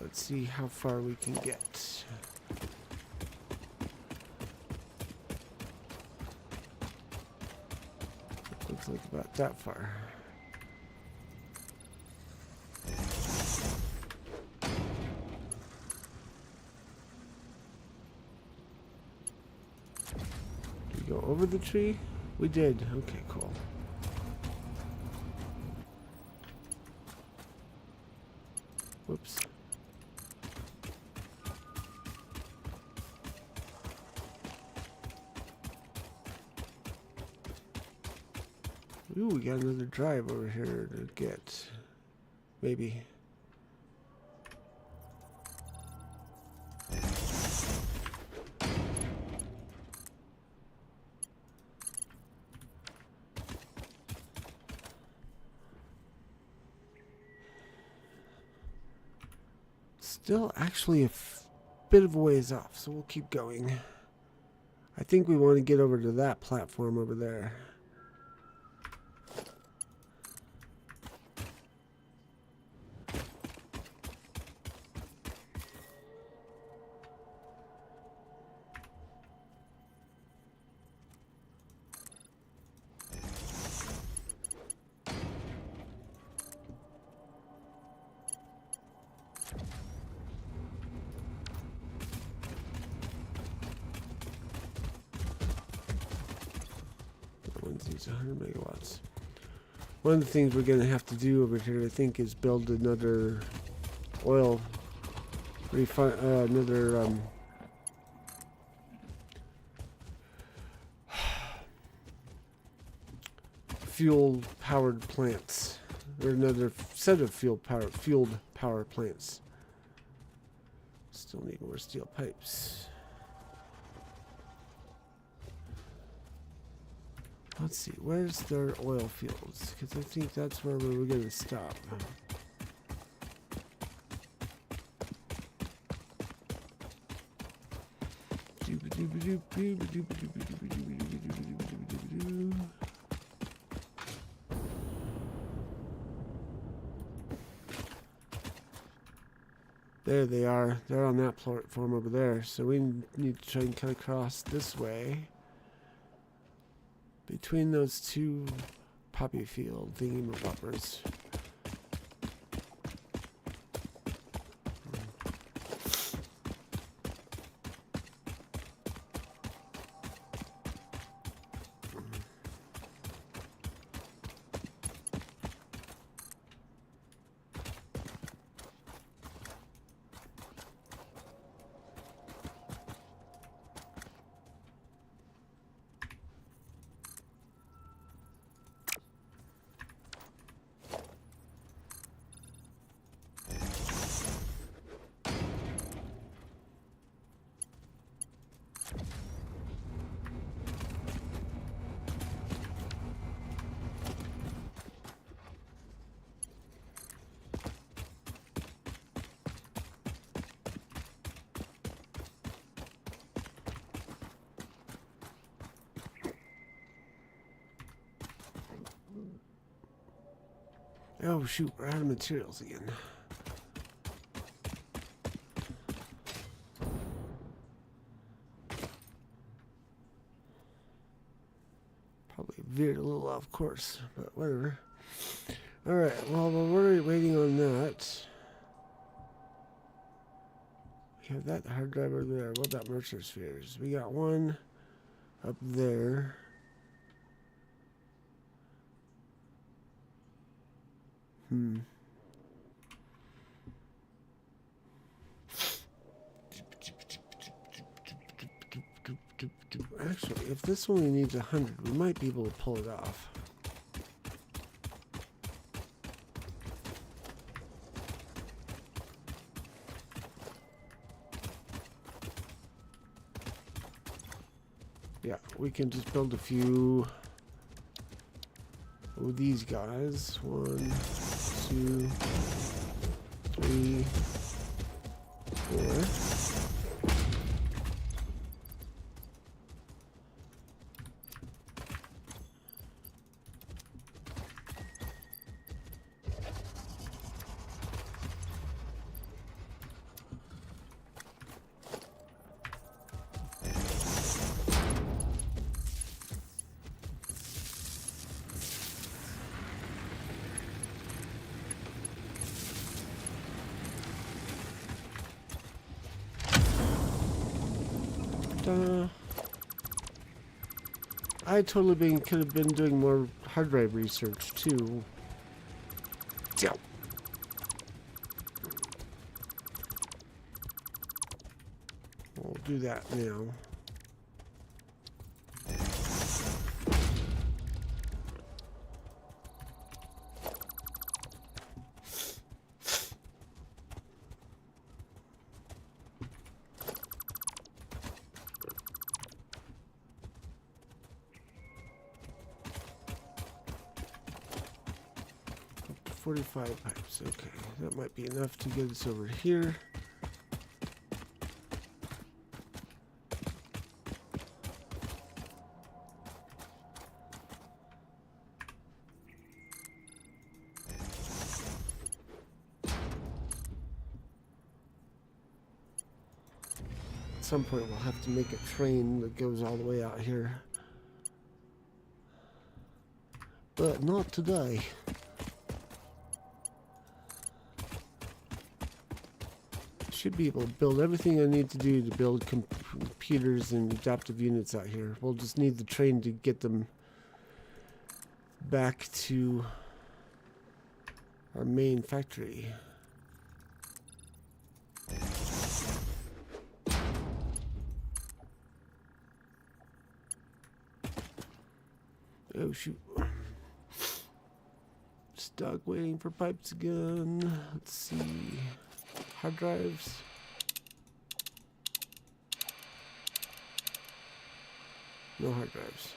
Let's see how far we can get. Looks like about that far. Did we go over the tree? We did. Okay, cool. Whoops. Ooh, we got another drive over here to get. Maybe. Still actually a bit of a ways off, so we'll keep going. I think we want to get over to that platform over there. Needs 100 megawatts. One of the things we're going to have to do over here, I think, is build another oil fuel powered plants, or another set of fueled power plants. Still need more steel pipes. Let's see, where's their oil fields? Because I think that's where we were going to stop. There they are. They're on that platform over there. So we need to try and cut across this way. Between those two poppy field thingamaboppers. Oh shoot, we're out of materials again. Probably veered a little off course, but whatever. Alright, well, we're waiting on that. We have that hard drive over there. What about Mercer spheres? We got one up there. Actually, if this only needs 100, we might be able to pull it off. Yeah, we can just build a few of these guys. 1, 2, 3, 4. Da-da-da. I totally could have been doing more hard drive research too. Yeah. We'll do that now. Up to 45 pipes. Okay, that might be enough to get us over here. At some point we'll have to make a train that goes all the way out here. But not today. Should be able to build everything I need to do to build computers and adaptive units out here. We'll just need the train to get them back to our main factory. Oh shoot. Stuck waiting for pipes again. Let's see. Hard drives. No hard drives.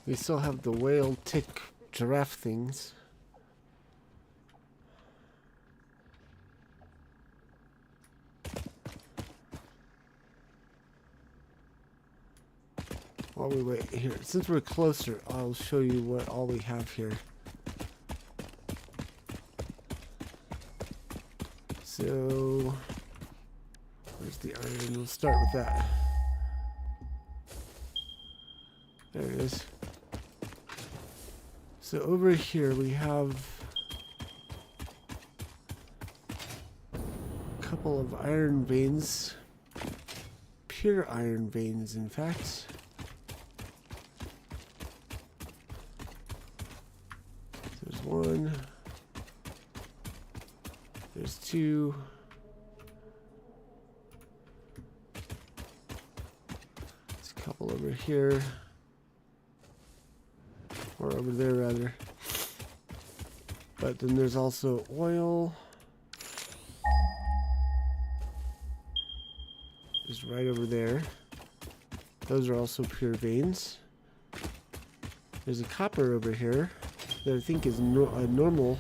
We still have the whale, tick, giraffe things. While we wait here, since we're closer, I'll show you what all we have here. So, where's the iron? We'll start with that. There it is. So over here we have a couple of iron veins, pure iron veins in fact. There's one, there's two, there's a couple over here. Or over there rather. But then there's also oil. Is right over there. Those are also pure veins. There's a copper over here that I think is a normal.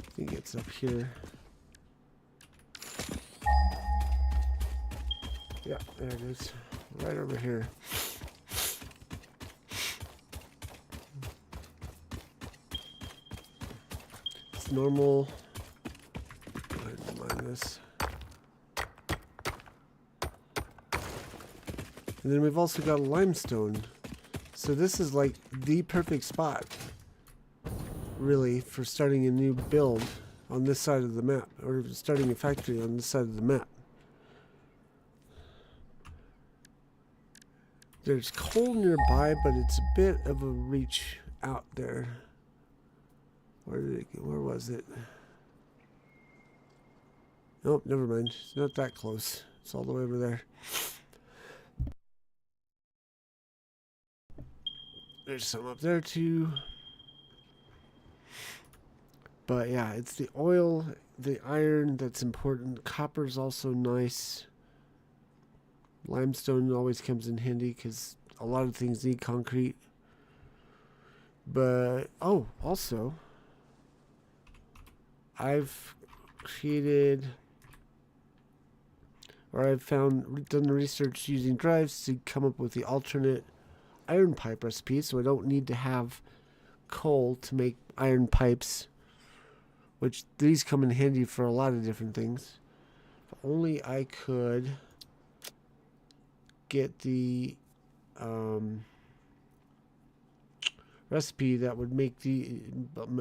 I think it's up here. Yeah, there it is. Right over here. It's normal. Go ahead and mine this. And then we've also got a limestone. So this is like the perfect spot, really, for starting a new build on this side of the map, or starting a factory on this side of the map. There's coal nearby, but it's a bit of a reach out there. Where did it go? Where was it? Nope, never mind. It's not that close. It's all the way over there. There's some up there too. But yeah, it's the oil, the iron that's important. Copper's also nice. Limestone always comes in handy because a lot of things need concrete. But, oh, also, I've created, or I've done research using drives to come up with the alternate iron pipe recipe, so I don't need to have coal to make iron pipes, which these come in handy for a lot of different things. If only I could get the recipe that would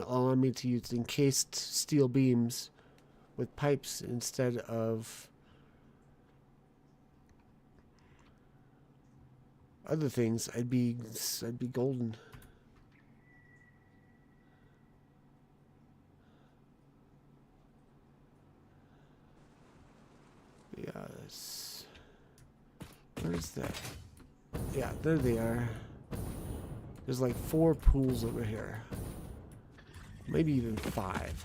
allow me to use encased steel beams with pipes instead of other things, I'd be golden. Yes. Where's that? Yeah, there they are. There's like 4 pools over here. Maybe even 5.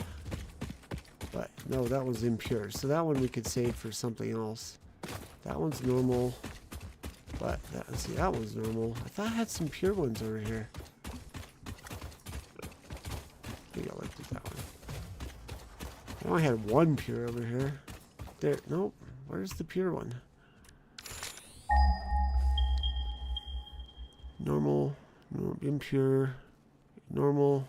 But no, that was impure. So that one we could save for something else. That one's normal. But see, that one's normal. I thought I had some pure ones over here. I think I looked at that one. I only had 1 pure over here. There, nope. Where's the pure one? Normal, impure, normal.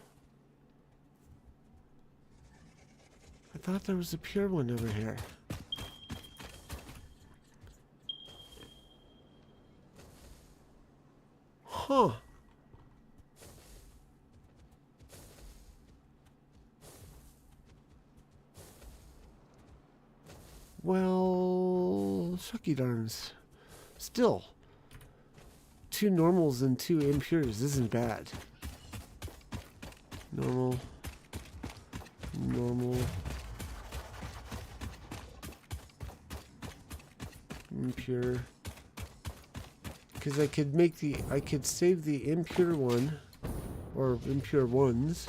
I thought there was a pure one over here. Huh. Well, shucky darns. Still, 2 normals and 2 impures isn't bad. Normal. Normal. Impure. Because I could save the impure one, or impure ones,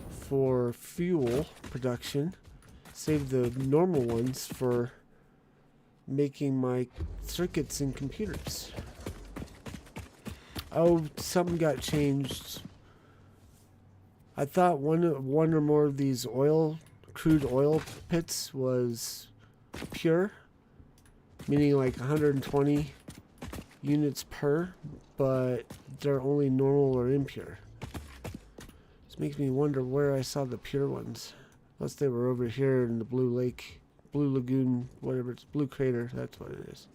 for fuel production. Save the normal ones for making my circuits and computers. Oh, something got changed. I thought one or more of these crude oil pits was pure, meaning like 120 units per, but they're only normal or impure. This makes me wonder where I saw the pure ones. Unless they were over here in the Blue Lagoon, whatever it's, Blue Crater, that's what it is.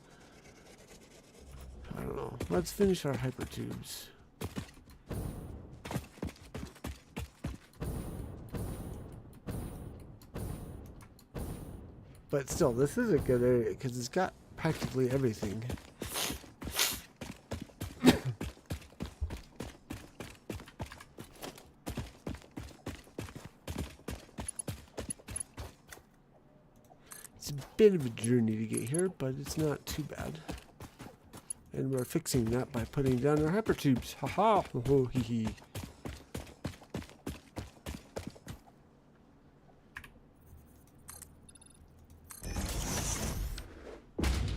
I don't know. Let's finish our hypertubes. But still, this is a good area because it's got practically everything. It's a bit of a journey to get here, but it's not too bad. And we're fixing that by putting down our hypertubes. Haha! Ho hee hee.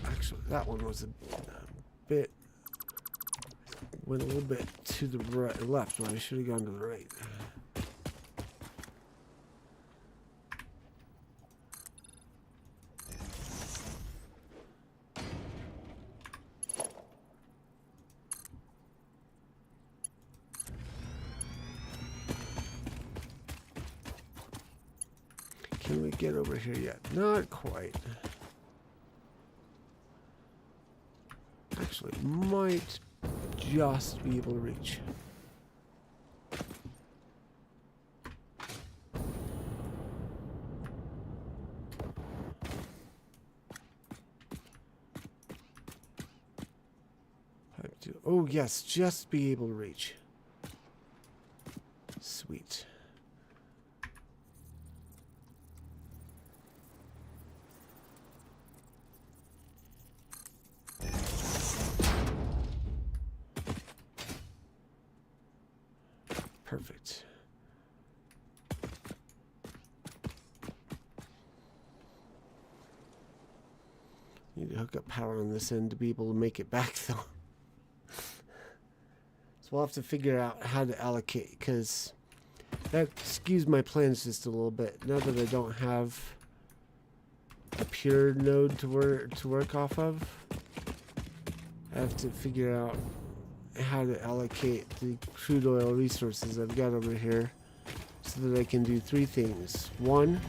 Actually, that one was a bit. Went a little bit to the right, left when I should have gone to the right. Can we get over here yet? Not quite. Actually, might just be able to reach. Oh yes, just be able to reach. Sweet. Perfect. Need to hook up power on this end to be able to make it back though. So we'll have to figure out how to allocate, because That skews my plans just a little bit. Now that I don't have a pure node to work off of, I have to figure out how to allocate the crude oil resources I've got over here so that I can do three things. One,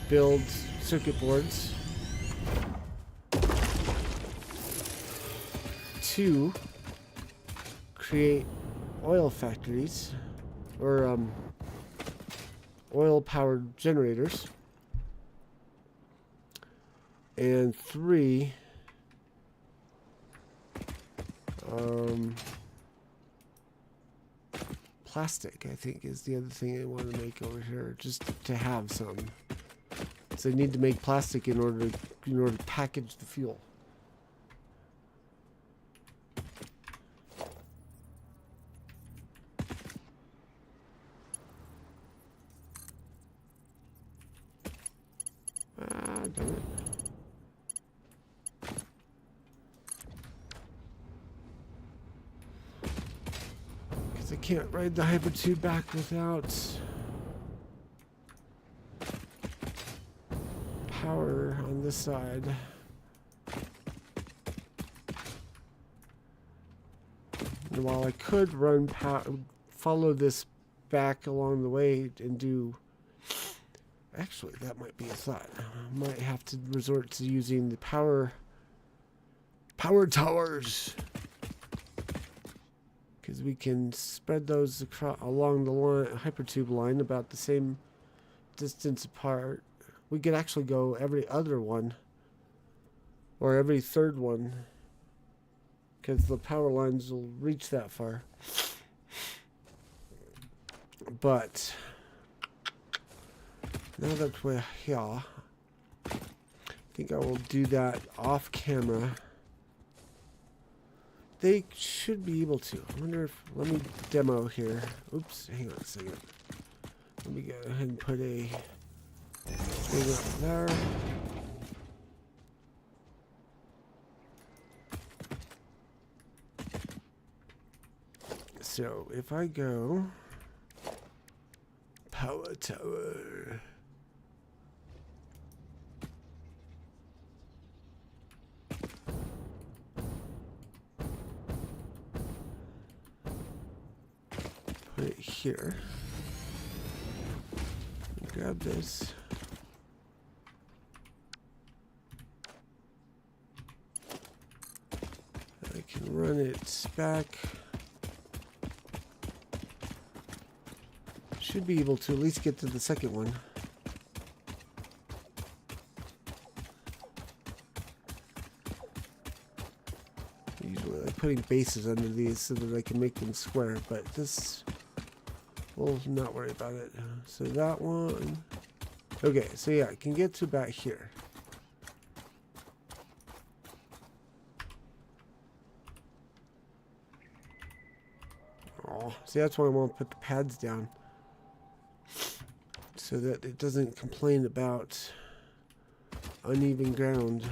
build circuit boards. Two, create oil factories or oil powered generators. And three, plastic, I think, is the other thing I want to make over here, just to have some. So I need to make plastic in order to package the fuel. Ah, damn it. Because I can't ride the Hypertube back without power on this side. And while I could run follow this back along the way and do... Actually, that might be a thought. I might have to resort to using the power towers, because we can spread those along the Hypertube line about the same distance apart. We could actually go every other one or every third one, because the power lines will reach that far. But now that we're here, I think I will do that off camera. They should be able to. I wonder if, let me demo here. Oops, hang on a second. Let me go ahead and put a thing up there. So if I go power tower, put it here, grab this, I can run it back. Should be able to at least get to the second one. Usually I like putting bases under these so that I can make them square, but this, we'll not worry about it. So that one, okay, so yeah, I can get to about here. Oh, see, that's why I want to put the pads down, so that it doesn't complain about uneven ground.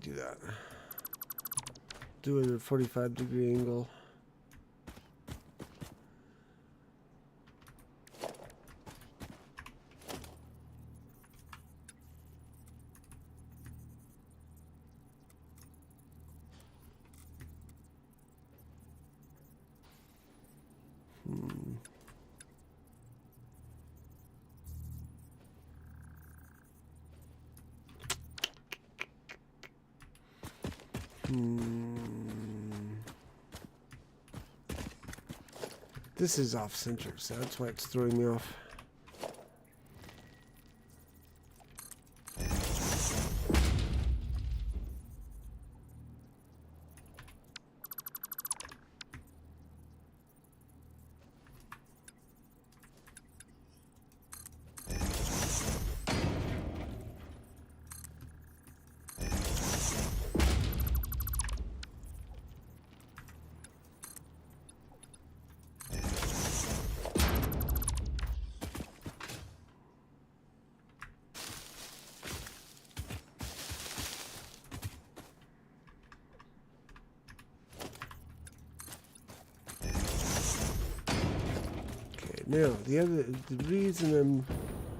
Do that. Do it at a 45-degree angle. This is off center, so that's why it's throwing me off. now the reason I'm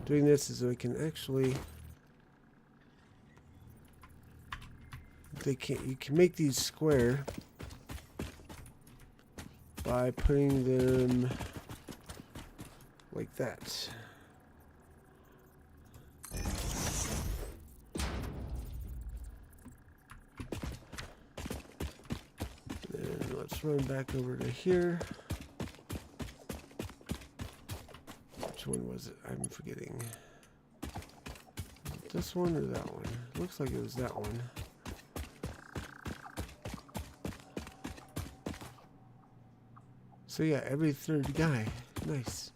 doing this is so I can actually you can make these square by putting them like that. And let's run back over to here. Which one was it? I'm forgetting. This one or that one? Looks like it was that one. So yeah, every third guy. Nice.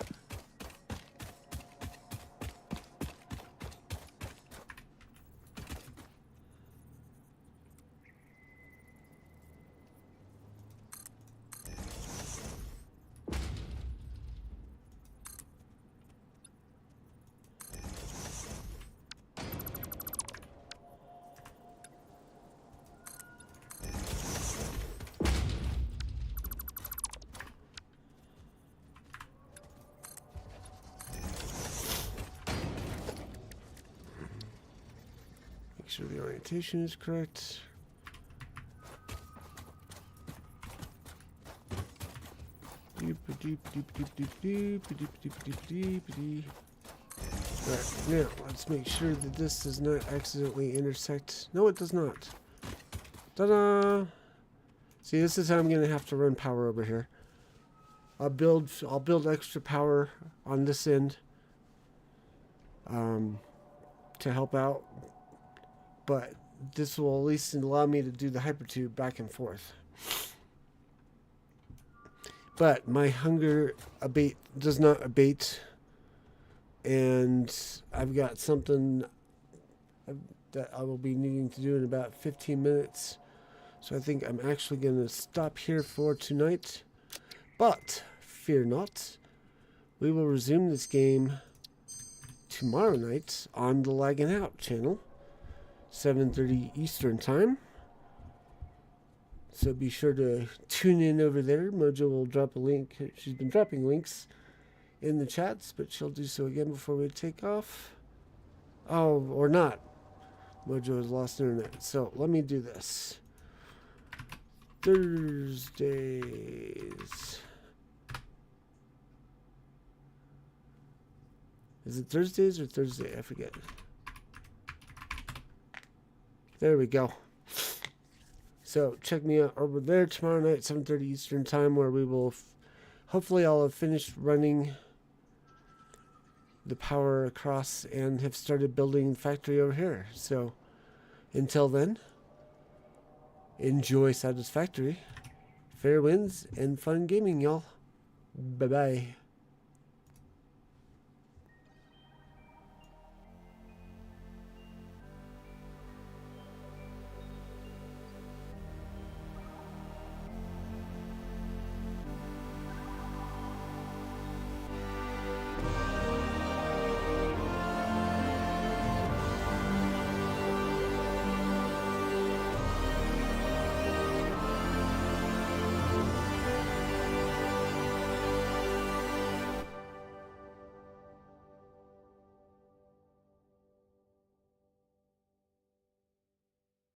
Make sure the orientation is correct. Alright, now let's make sure that this does not accidentally intersect. No, it does not. Ta-da! See, this is how I'm gonna have to run power over here. I'll build extra power on this end to help out, but this will at least allow me to do the hypertube back and forth. But my hunger does not abate, and I've got something that I will be needing to do in about 15 minutes. So I think I'm actually going to stop here for tonight. But fear not, we will resume this game tomorrow night on the Lagging Out channel, 7:30 Eastern Time. So be sure to tune in over there. Mojo will drop a link. She's been dropping links in the chats, but she'll do so again before we take off. Oh, or not. Mojo has lost internet. So let me do this. Thursdays. Is it Thursdays or Thursday? I forget. There we go. So check me out over there tomorrow night, 7:30 Eastern Time, where we will hopefully I'll have finished running the power across and have started building the factory over here. So until then, enjoy Satisfactory, fair winds, and fun gaming, y'all. Bye-bye.